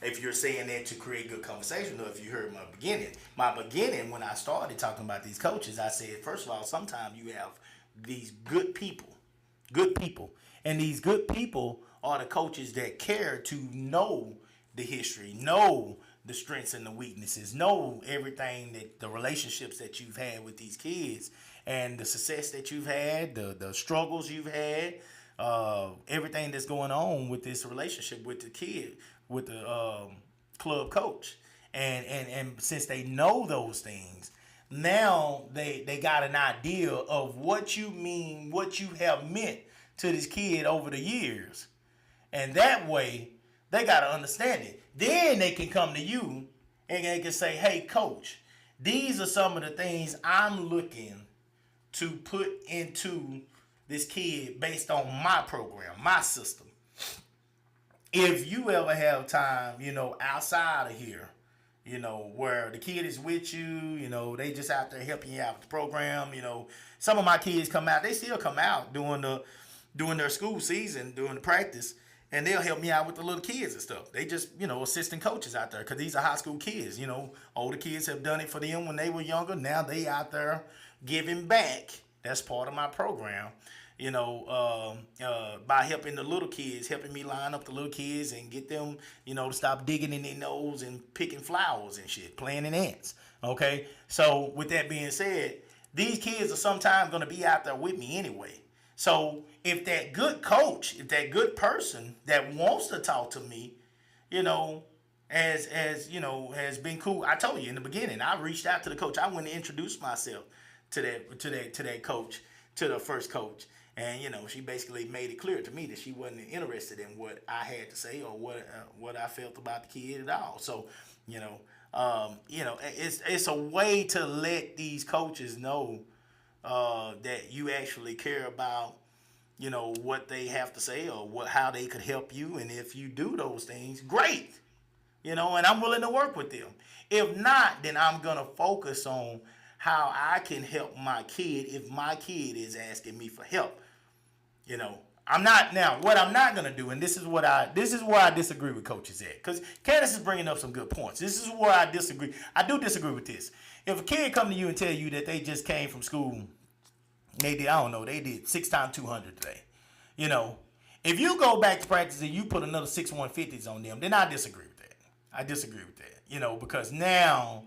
[SPEAKER 3] if you're saying that to create good conversation, or if you heard my beginning. My beginning, when I started talking about these coaches, I said, first of all, sometimes you have these good people, and these good people are the coaches that care to know the history, know the strengths and the weaknesses, know everything, that the relationships that you've had with these kids, and the success that you've had, the struggles you've had, everything that's going on with this relationship with the kid, with the club coach. And since they know those things, now they got an idea of what you mean, what you have meant to this kid over the years. And that way, they got to understand it. Then they can come to you and they can say, hey, coach, these are some of the things I'm looking to put into this kid based on my program, my system. If you ever have time, outside of here, where the kid is with you, they just out there helping you out with the program. Some of my kids come out, they still come out during their school season, during the practice, and they'll help me out with the little kids and stuff. They just, assistant coaches out there, because these are high school kids. Older kids have done it for them when they were younger. Now they out there giving back. That's part of my program. By helping the little kids, helping me line up the little kids and get them, to stop digging in their nose and picking flowers and shit, playing in ants. Okay? So with that being said, these kids are sometimes going to be out there with me anyway. So if that good coach, if that good person that wants to talk to me, has been cool. I told you in the beginning, I reached out to the coach. I went and introduced myself to that coach, to the first coach. And, she basically made it clear to me that she wasn't interested in what I had to say or what I felt about the kid at all. So, it's a way to let these coaches know that you actually care about, what they have to say or how they could help you. And if you do those things, great, and I'm willing to work with them. If not, then I'm going to focus on how I can help my kid if my kid is asking me for help. I'm not, now what I'm not going to do, and this is where I disagree with coaches at, because Candace is bringing up some good points. This is where I disagree. I do disagree with this. If a kid come to you and tell you that they just came from school, they did 6 times 200 today. If you go back to practice and you put another 6 150s on them, then I disagree with that. Because now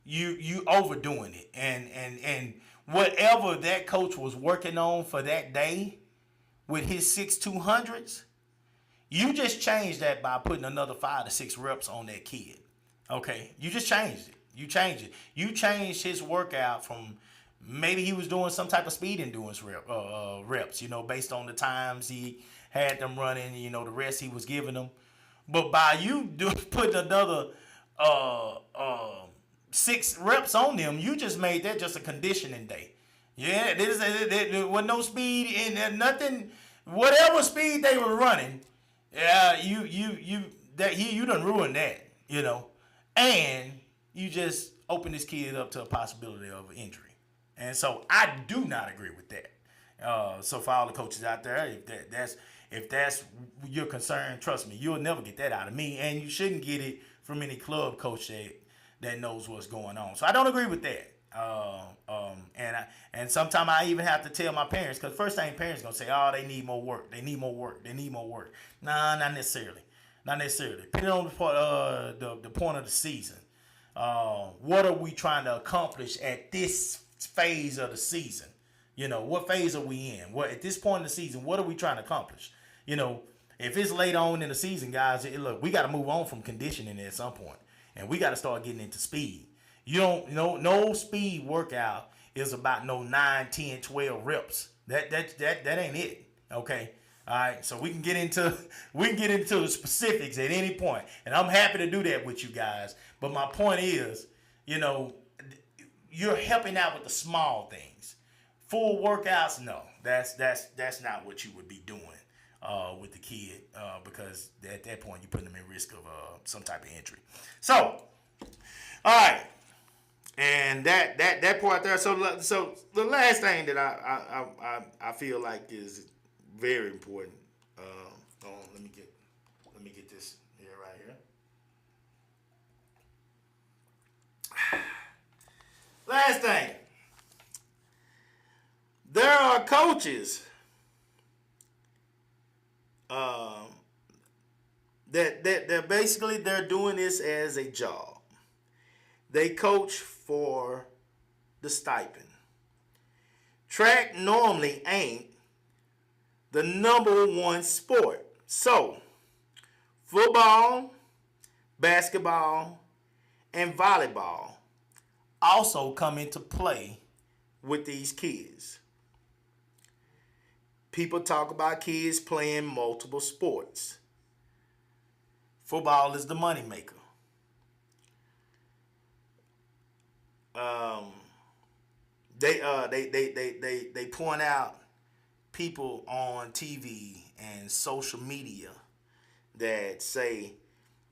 [SPEAKER 3] you overdoing it, and whatever that coach was working on for that day with his 6 200s, You just changed that by putting another 5 to 6 reps on that kid. Okay, you just changed it. You changed it. You changed his workout from maybe he was doing some type of speed endurance reps, based on the times he had them running, the rest he was giving them. But by you putting another 6 reps on them, you just made that just a conditioning day. Yeah, there was no speed and nothing. Whatever speed they were running, yeah, you done ruined that, and you just open this kid up to a possibility of injury. And so I do not agree with that. So for all the coaches out there, if that's your concern, trust me, you'll never get that out of me, and you shouldn't get it from any club coach that knows what's going on. So I don't agree with that. And sometimes I even have to tell my parents, because first thing parents gonna say, oh, they need more work. They need more work. They need more work. Nah, not necessarily. Not necessarily. Depending on the point of the season. What are we trying to accomplish at this phase of the season? What phase are we in? What at this point in the season, what are we trying to accomplish? If it's late on in the season, guys, look, we got to move on from conditioning at some point, and we got to start getting into speed. No speed workout is about no 9, 10, 12 reps. That ain't it. Okay. All right. So we can get into the specifics at any point, and I'm happy to do that with you guys. But my point is, you're helping out with the small things. Full workouts, no. That's not what you would be doing with the kid, because at that point you're putting them in risk of some type of injury. So, all right. And that part there. So the last thing that I feel like is very important. Let me get this here right here. Last thing. There are coaches that basically they're doing this as a job. They coach for the stipend. Track normally ain't the number one sport. So, football, basketball, and volleyball also come into play with these kids. People talk about kids playing multiple sports. Football is the moneymaker. They point out people on TV and social media that say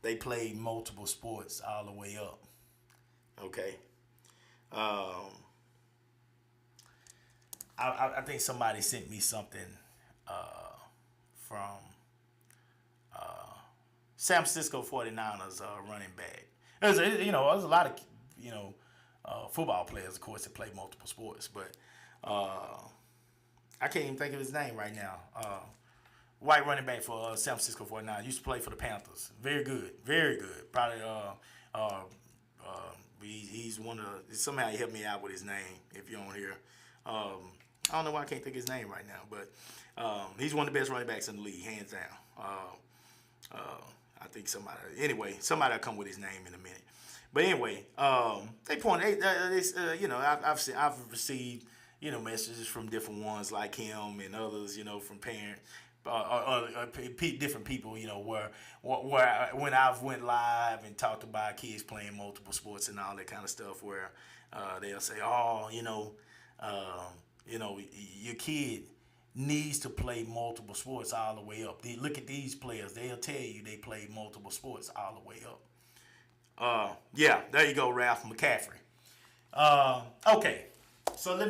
[SPEAKER 3] they play multiple sports all the way up. Okay. I think somebody sent me something from San Francisco 49ers running back. There's a lot of football players, of course, that play multiple sports, but I can't even think of his name right now. White running back for San Francisco 49ers. Used to play for the Panthers. Very good. Very good. Probably he's one of the, somehow he helped me out with his name if you're on here. I don't know why I can't think of his name right now, but he's one of the best running backs in the league, hands down. I think somebody will come with his name in a minute. But anyway, they point. I've received messages from different ones like him and others, from parents, different people, where when I've went live and talked about kids playing multiple sports and all that kind of stuff, where they'll say, your kid needs to play multiple sports all the way up. Look at these players. They'll tell you they play multiple sports all the way up. Yeah, there you go, Ralph McCaffrey. Okay, so let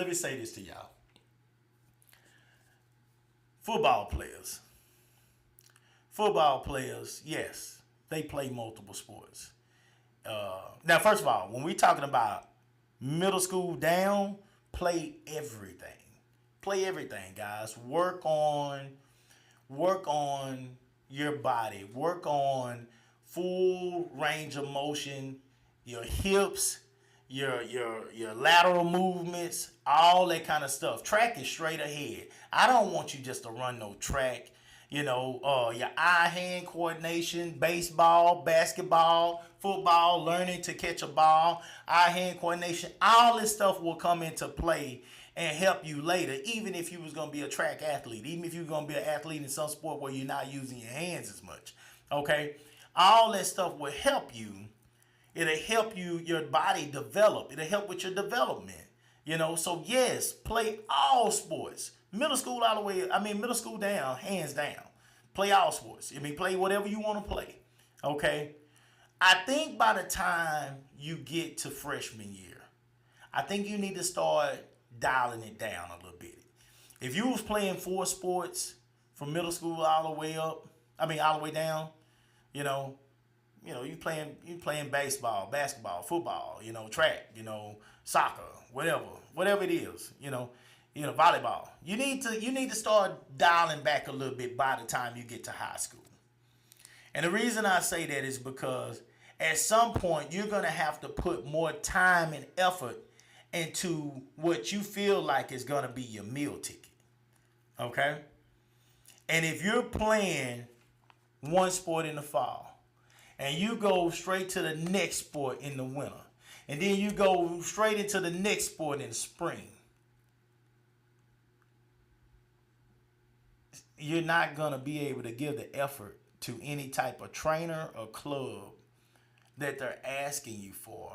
[SPEAKER 3] me say this to y'all. Football players, yes, they play multiple sports. Now, first of all, when we're talking about middle school down, play everything. Play everything, guys. Work on your body. Work on full range of motion, your hips, your lateral movements, all that kind of stuff. Track is straight ahead. I don't want you just to run no track, your eye-hand coordination, baseball, basketball, football, learning to catch a ball, eye-hand coordination, all this stuff will come into play and help you later, even if you was going to be a track athlete, even if you're going to be an athlete in some sport where you're not using your hands as much, okay? All that stuff will help you. It'll help your body develop. It'll help with your development, So, yes, play all sports. Middle school down, hands down. Play all sports. Play whatever you want to play, okay? I think by the time you get to freshman year, I think you need to start dialing it down a little bit. If you was playing 4 sports from middle school all the way down, you playing baseball, basketball, football, track, soccer, whatever it is, volleyball. You need to start dialing back a little bit by the time you get to high school. And the reason I say that is because at some point you're going to have to put more time and effort into what you feel like is going to be your meal ticket. Okay? And if you're playing one sport in the fall and you go straight to the next sport in the winter, and then you go straight into the next sport in the spring, you're not going to be able to give the effort to any type of trainer or club that they're asking you for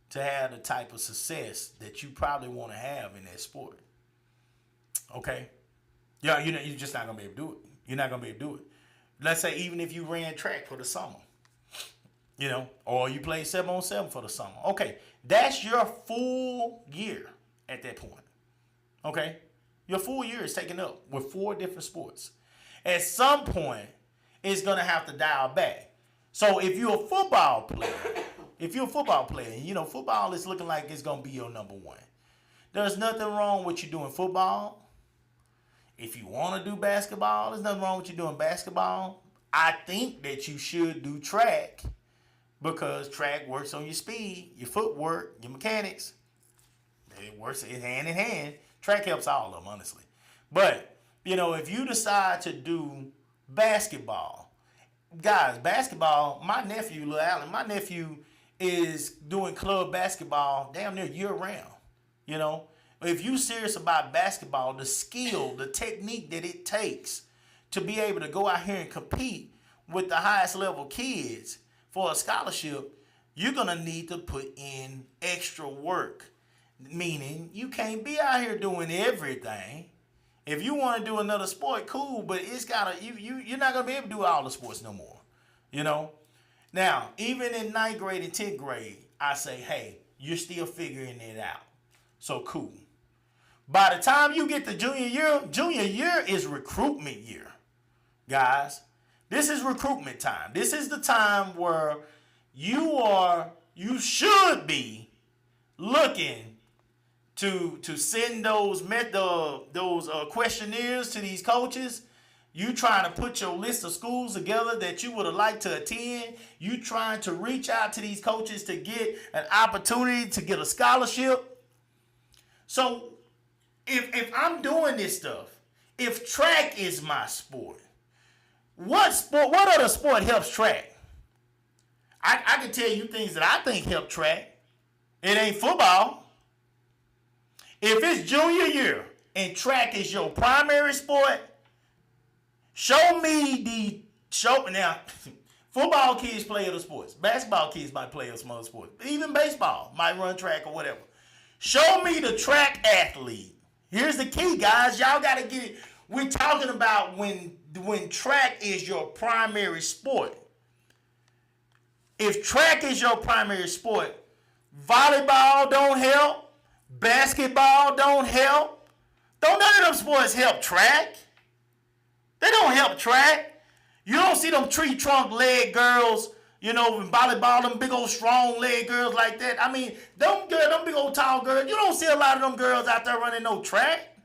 [SPEAKER 3] to have the type of success that you probably want to have in that sport. Okay? Yeah, you're just not going to be able to do it. You're not going to be able to do it. Let's say even if you ran track for the summer, or you played 7-on-7 for the summer. Okay, that's your full year at that point. Okay? Your full year is taken up with 4 different sports. At some point, it's going to have to dial back. So if you're a football player, and football is looking like it's going to be your number one, there's nothing wrong with you doing football. If you want to do basketball, there's nothing wrong with you doing basketball. I think that you should do track because track works on your speed, your footwork, your mechanics. It works hand in hand. Track helps all of them, honestly. But, if you decide to do basketball, guys, basketball, my nephew, Lil Allen, is doing club basketball damn near year round. If you serious about basketball, the skill, the technique that it takes to be able to go out here and compete with the highest level kids for a scholarship, you're going to need to put in extra work. Meaning you can't be out here doing everything. If you want to do another sport, cool, but it's you're not going to be able to do all the sports no more. Now, even in 9th grade and 10th grade, I say, hey, you're still figuring it out. So cool. By the time you get to junior year is recruitment year. Guys, this is recruitment time. This is the time where you should be looking to send those questionnaires to these coaches. You trying to put your list of schools together that you would have liked to attend. You trying to reach out to these coaches to get an opportunity to get a scholarship. So if I'm doing this stuff, if track is my sport, what other sport helps track? I can tell you things that I think help track. It ain't football. If it's junior year and track is your primary sport, show me now. Football kids play other sports. Basketball kids might play some other sports. Even baseball might run track or whatever. Show me the track athlete. Here's the key, guys. Y'all got to get it. We're talking about when track is your primary sport. If track is your primary sport, volleyball don't help. Basketball don't help. Don't none of them sports help track. They don't help track. You don't see them tree trunk leg girls, in volleyball, them big old strong leg girls like that. I mean, them big old tall girls, you don't see a lot of them girls out there running no track.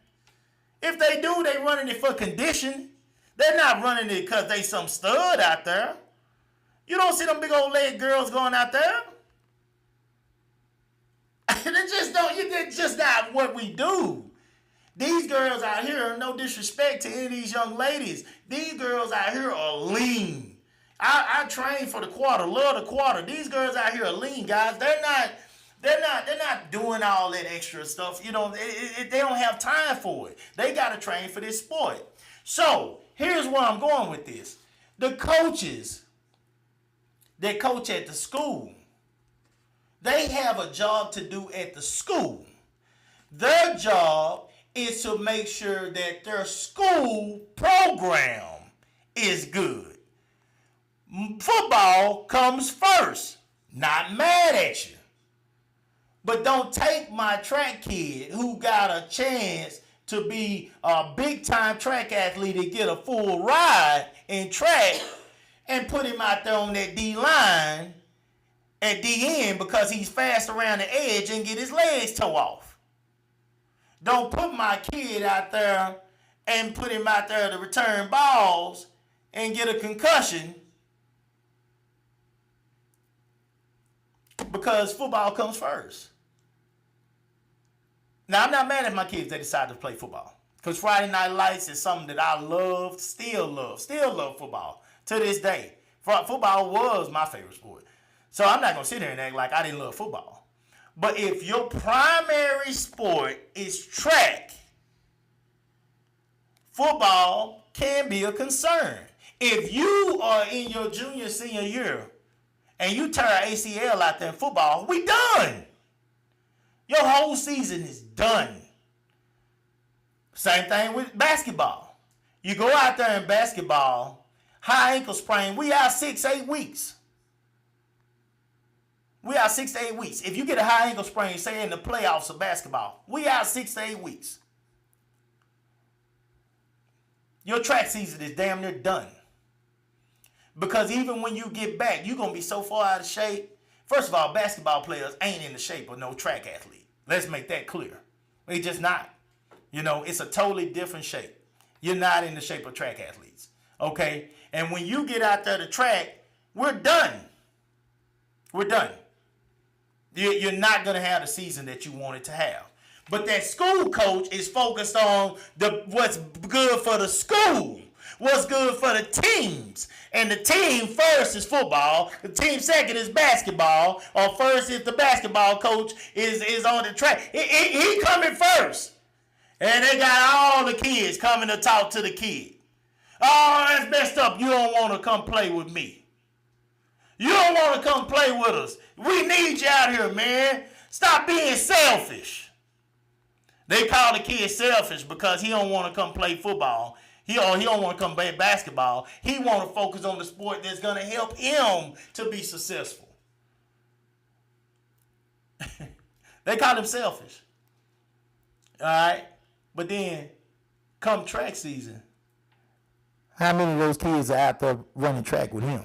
[SPEAKER 3] If they do, they running it for condition. They're not running it because they some stud out there. You don't see them big old leg girls going out there. It's just not what we do. These girls out here, no disrespect to any of these young ladies, these girls out here are lean. I train for the quarter, love the quarter. These girls out here are lean, guys. They're not doing all that extra stuff. You know, they don't have time for it. They got to train for this sport. So here's where I'm going with this. The coaches that coach at the school, they have a job to do at the school. Their job is to make sure that their school program is good. Football comes first. Not mad at you. But don't take my track kid who got a chance to be a big-time track athlete and get a full ride in track and put him out there on that D-line at D-end because he's fast around the edge and get his legs toe off. Don't put my kid out there and put him out there to return balls and get a concussion because football comes first. Now, I'm not mad at my kids that decide to play football because Friday Night Lights is something that I love, still love football to this day. Football was my favorite sport. So I'm not going to sit here and act like I didn't love football. But if your primary sport is track, football can be a concern. If you are in your junior, senior year and you tear ACL out there in football, we done. Your whole season is done. Same thing with basketball. You go out there in basketball, high ankle sprain, we out 6-8 weeks. We out 6 to 8 weeks. If you get a high ankle sprain, say in the playoffs of basketball, we out 6 to 8 weeks. Your track season is damn near done. Because even when you get back, you're going to be so far out of shape. First of all, basketball players ain't in the shape of no track athlete. Let's make that clear. They just not. You know, it's a totally different shape. You're not in the shape of track athletes. Okay? And when you get out there to track, we're done. We're done. You're not going to have the season that you wanted to have. But that school coach is focused on what's good for the school, what's good for the teams. And the team first is football, the team second is basketball, or first if the basketball coach is on the track. He coming first. And they got all the kids coming to talk to the kid. Oh, that's messed up. You don't want to come play with me. You don't want to come play with us. We need you out here, man. Stop being selfish. They call the kid selfish because he don't want to come play football. He don't want to come play basketball. He want to focus on the sport that's going to help him to be successful. They call him selfish. All right? But then, come track season, how many of those kids are out there running track with him?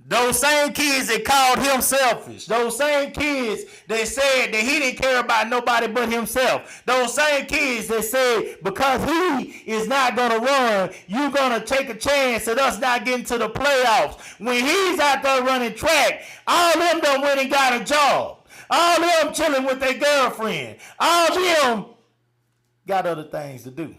[SPEAKER 3] Those same kids that called him selfish. Those same kids that said that he didn't care about nobody but himself. Those same kids that said because he is not going to run, you're going to take a chance at us not getting to the playoffs. When he's out there running track, all them done went and got a job. All them chilling with their girlfriend. All them got other things to do.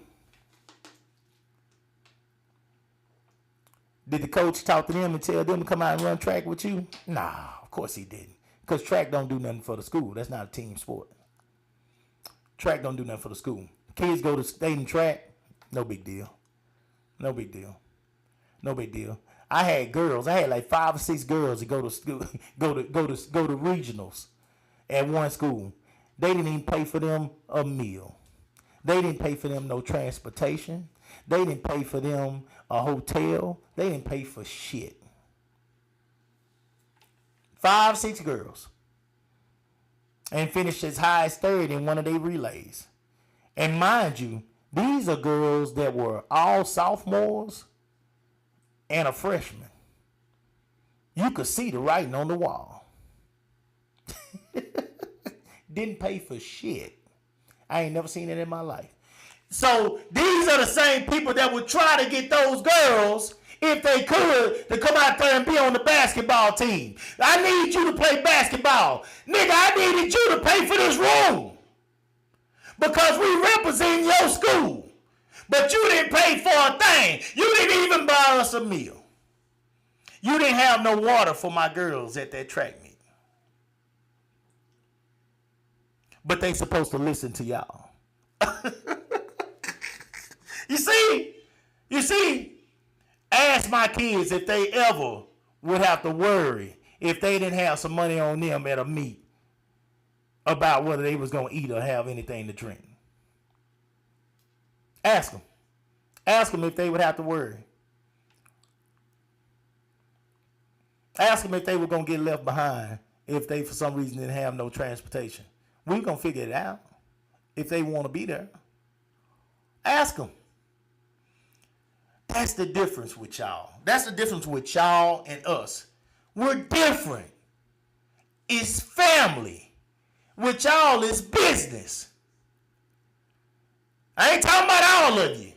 [SPEAKER 3] Did the coach talk to them and tell them to come out and run track with you? Nah, of course he didn't. Because track don't do nothing for the school. That's not a team sport. Track don't do nothing for the school. Kids go to state and track, no big deal. No big deal. No big deal. I had girls. I had like 5 or 6 girls that go to school, go to regionals at one school. They didn't even pay for them a meal. They didn't pay for them no transportation. They didn't pay for them a hotel. They didn't pay for shit. 5, 6 girls. And finished as high as third in one of their relays. And mind you, these are girls that were all sophomores and a freshman. You could see the writing on the wall. Didn't pay for shit. I ain't never seen it in my life. So these are the same people that would try to get those girls if they could, to come out there and be on the basketball team. I need you to play basketball. Nigga, I needed you to pay for this room because we represent your school. But you didn't pay for a thing. You didn't even buy us a meal. You didn't have no water for my girls at that track meet. But they supposed to listen to y'all. You see, ask my kids if they ever would have to worry if they didn't have some money on them at a meet about whether they was going to eat or have anything to drink. Ask them. Ask them if they would have to worry. Ask them if they were going to get left behind if they, for some reason, didn't have no transportation. We're going to figure it out if they want to be there. Ask them. That's the difference with y'all. That's the difference with y'all and us. We're different. It's family. With y'all, it's business. I ain't talking about all of you.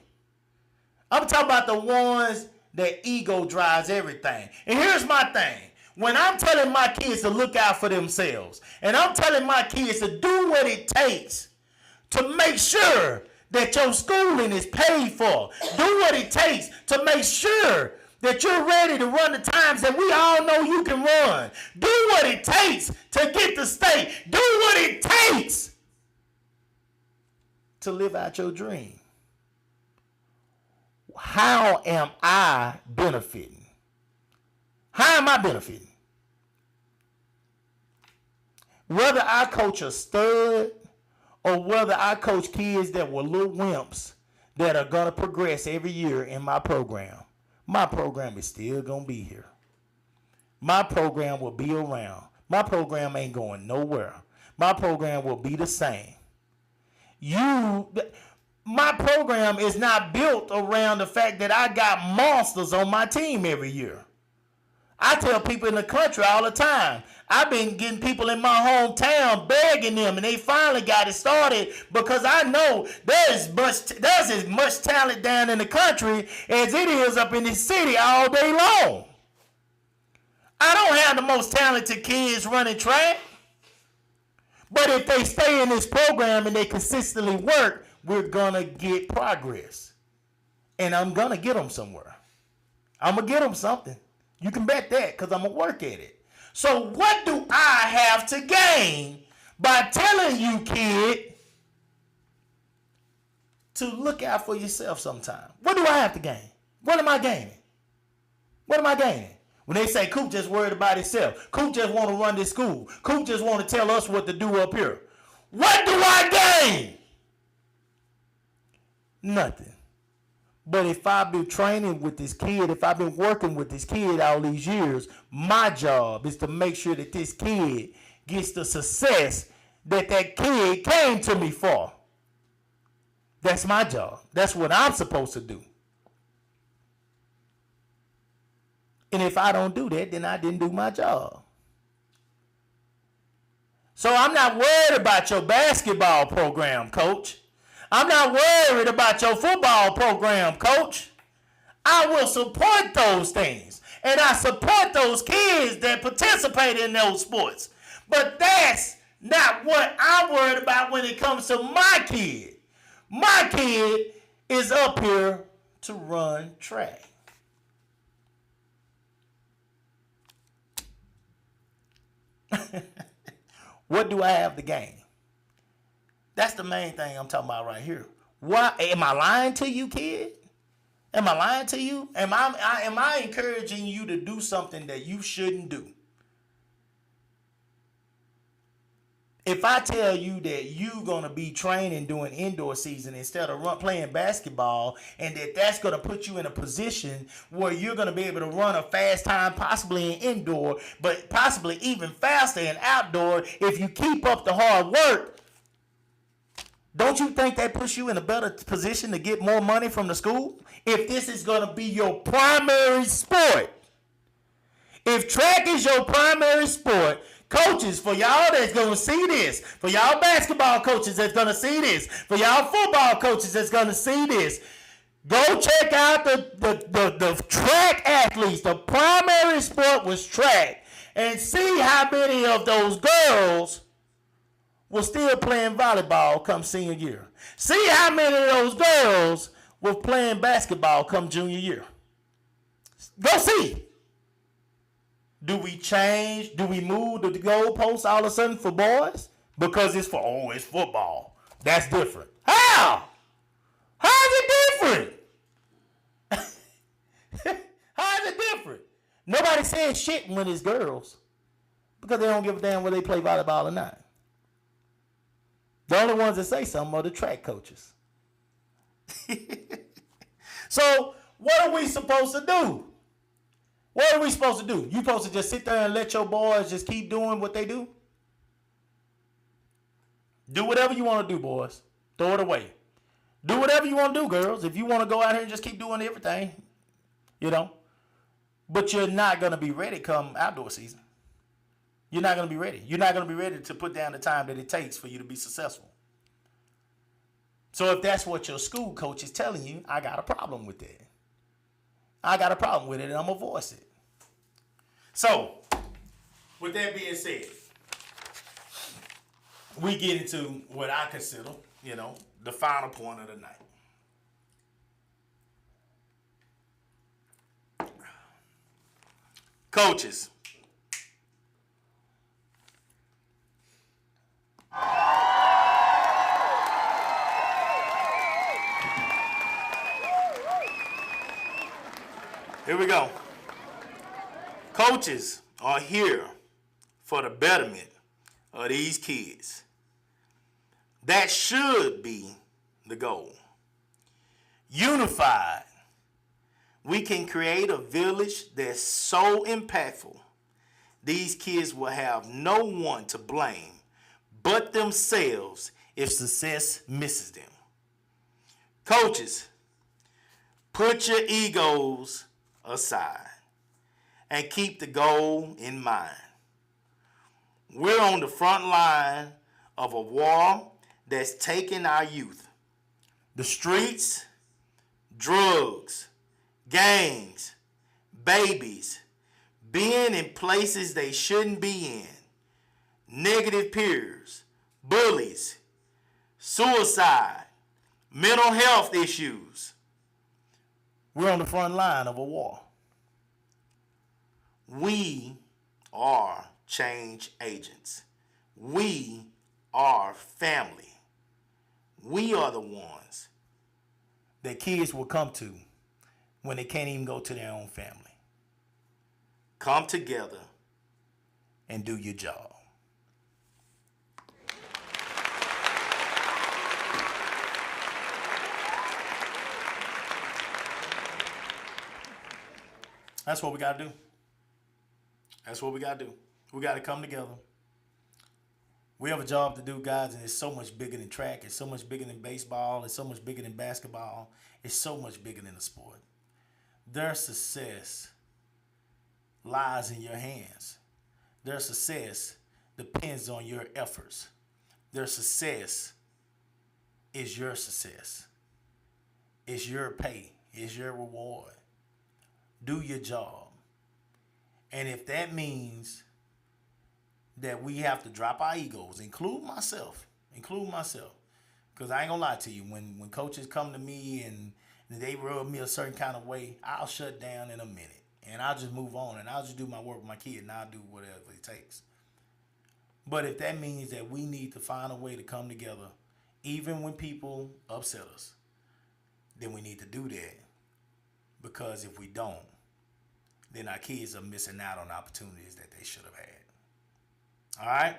[SPEAKER 3] I'm talking about the ones that ego drives everything. And here's my thing. When I'm telling my kids to look out for themselves, and I'm telling my kids to do what it takes to make sure that your schooling is paid for, do what it takes to make sure that you're ready to run the times that we all know you can run. Do what it takes to get the state. Do what it takes to live out your dream. How am I benefiting? How am I benefiting? Whether I coach a stud or whether I coach kids that were little wimps that are going to progress every year in my program is still going to be here. My program will be around. My program ain't going nowhere. My program will be the same. My program is not built around the fact that I got monsters on my team every year. I tell people in the country all the time, I've been getting people in my hometown begging them, and they finally got it started because I know there's as much talent down in the country as it is up in the city all day long. I don't have the most talented kids running track, but if they stay in this program and they consistently work, we're going to get progress. And I'm going to get them somewhere. I'm going to get them something. You can bet that because I'm going to work at it. So what do I have to gain by telling you, kid, to look out for yourself sometime? What do I have to gain? What am I gaining? What am I gaining? When they say Coop just worried about himself. Coop just want to run this school. Coop just want to tell us what to do up here. What do I gain? Nothing. But if I've been training with this kid, if I've been working with this kid all these years, my job is to make sure that this kid gets the success that kid came to me for. That's my job. That's what I'm supposed to do. And if I don't do that, then I didn't do my job. So I'm not worried about your basketball program, coach. I'm not worried about your football program, coach. I will support those things. And I support those kids that participate in those sports. But that's not what I'm worried about when it comes to my kid. My kid is up here to run track. What do I have to gain? That's the main thing I'm talking about right here. Why am I lying to you, kid? Am I lying to you? Am I encouraging you to do something that you shouldn't do? If I tell you that you're going to be training during indoor season instead of playing basketball, and that's going to put you in a position where you're going to be able to run a fast time, possibly in indoor, but possibly even faster in outdoor if you keep up the hard work, don't you think that puts you in a better position to get more money from the school? If this is going to be your primary sport. If track is your primary sport, coaches, for y'all that's going to see this, for y'all basketball coaches that's going to see this, for y'all football coaches that's going to see this, Go check out the track athletes. The primary sport was track. And see how many of those girls were still playing volleyball come senior year. See how many of those girls were playing basketball come junior year. Go see. Do we change? Do we move the goalposts all of a sudden for boys? Because it's football. That's different. How? How is it different? How is it different? Nobody saying shit when it's girls because they don't give a damn whether they play volleyball or not. The only ones that say something are the track coaches. So what are we supposed to do? What are we supposed to do? You supposed to just sit there and let your boys just keep doing what they do? Do whatever you want to do, boys. Throw it away. Do whatever you want to do, girls. If you want to go out here and just keep doing everything, you know. But you're not going to be ready come outdoor season. You're not going to be ready. You're not going to be ready to put down the time that it takes for you to be successful. So if that's what your school coach is telling you, I got a problem with that. I got a problem with it, and I'm going to voice it. So, with that being said, we get into what I consider, the final point of the night. Coaches. Here we go. Coaches are here for the betterment of these kids. That should be the goal. Unified, we can create a village that's so impactful, these kids will have no one to blame but themselves if success misses them. Coaches, put your egos aside and keep the goal in mind. We're on the front line of a war that's taking our youth. The streets, drugs, gangs, babies, being in places they shouldn't be in, negative peers, bullies, suicide, mental health issues. We're on the front line of a war. We are change agents. We are family. We are the ones that kids will come to when they can't even go to their own family. Come together and do your job. That's what we got to do. That's what we got to do. We got to come together. We have a job to do, guys, and it's so much bigger than track. It's so much bigger than baseball. It's so much bigger than basketball. It's so much bigger than the sport. Their success lies in your hands. Their success depends on your efforts. Their success is your success. It's your pay. It's your reward. Do your job. And if that means that we have to drop our egos, include myself, because I ain't gonna lie to you, when coaches come to me and they rub me a certain kind of way, I'll shut down in a minute and I'll just move on and I'll just do my work with my kid and I'll do whatever it takes. But if that means that we need to find a way to come together, even when people upset us, then we need to do that, because if we don't, then our kids are missing out on opportunities that they should have had. All right?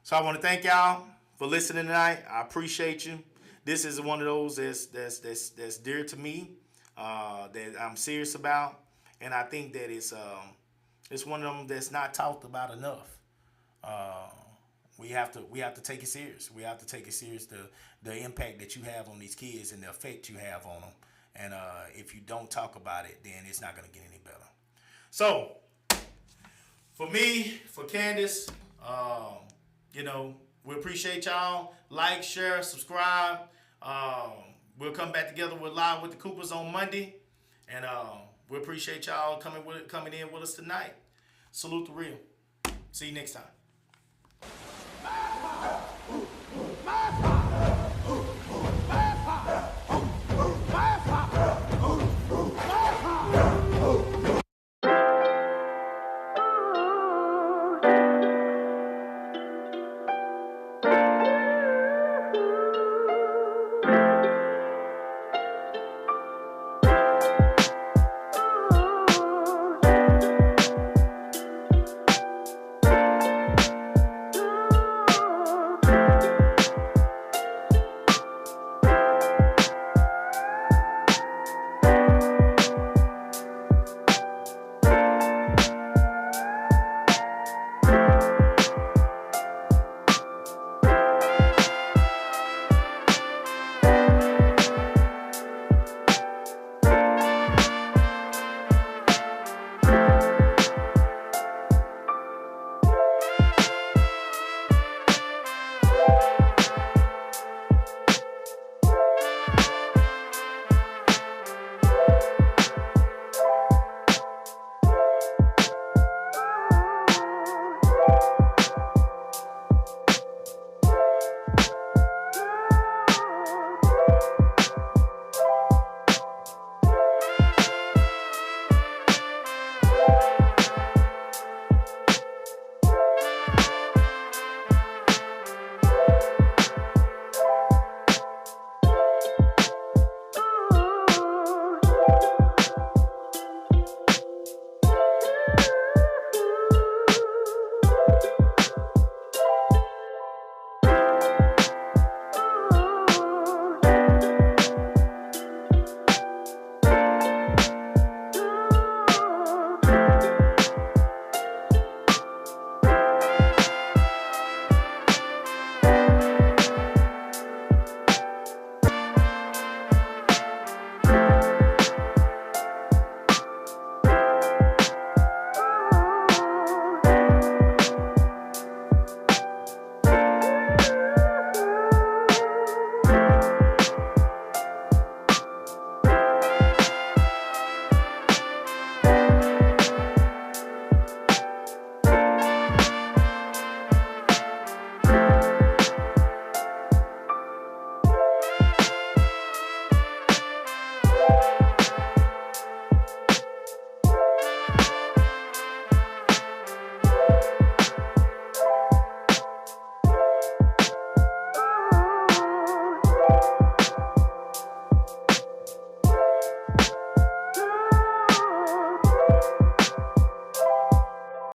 [SPEAKER 3] So I want to thank y'all for listening tonight. I appreciate you. This is one of those that's dear to me, that I'm serious about, and I think that it's one of them that's not talked about enough. We have to take it serious. We have to take it serious, the impact that you have on these kids and the effect you have on them. And if you don't talk about it, then it's not going to get any better. So, for me, for Candace, we appreciate y'all. Like, share, subscribe. We'll come back together with Live with the Coopers on Monday. And we appreciate y'all coming in with us tonight. Salute the real. See you next time.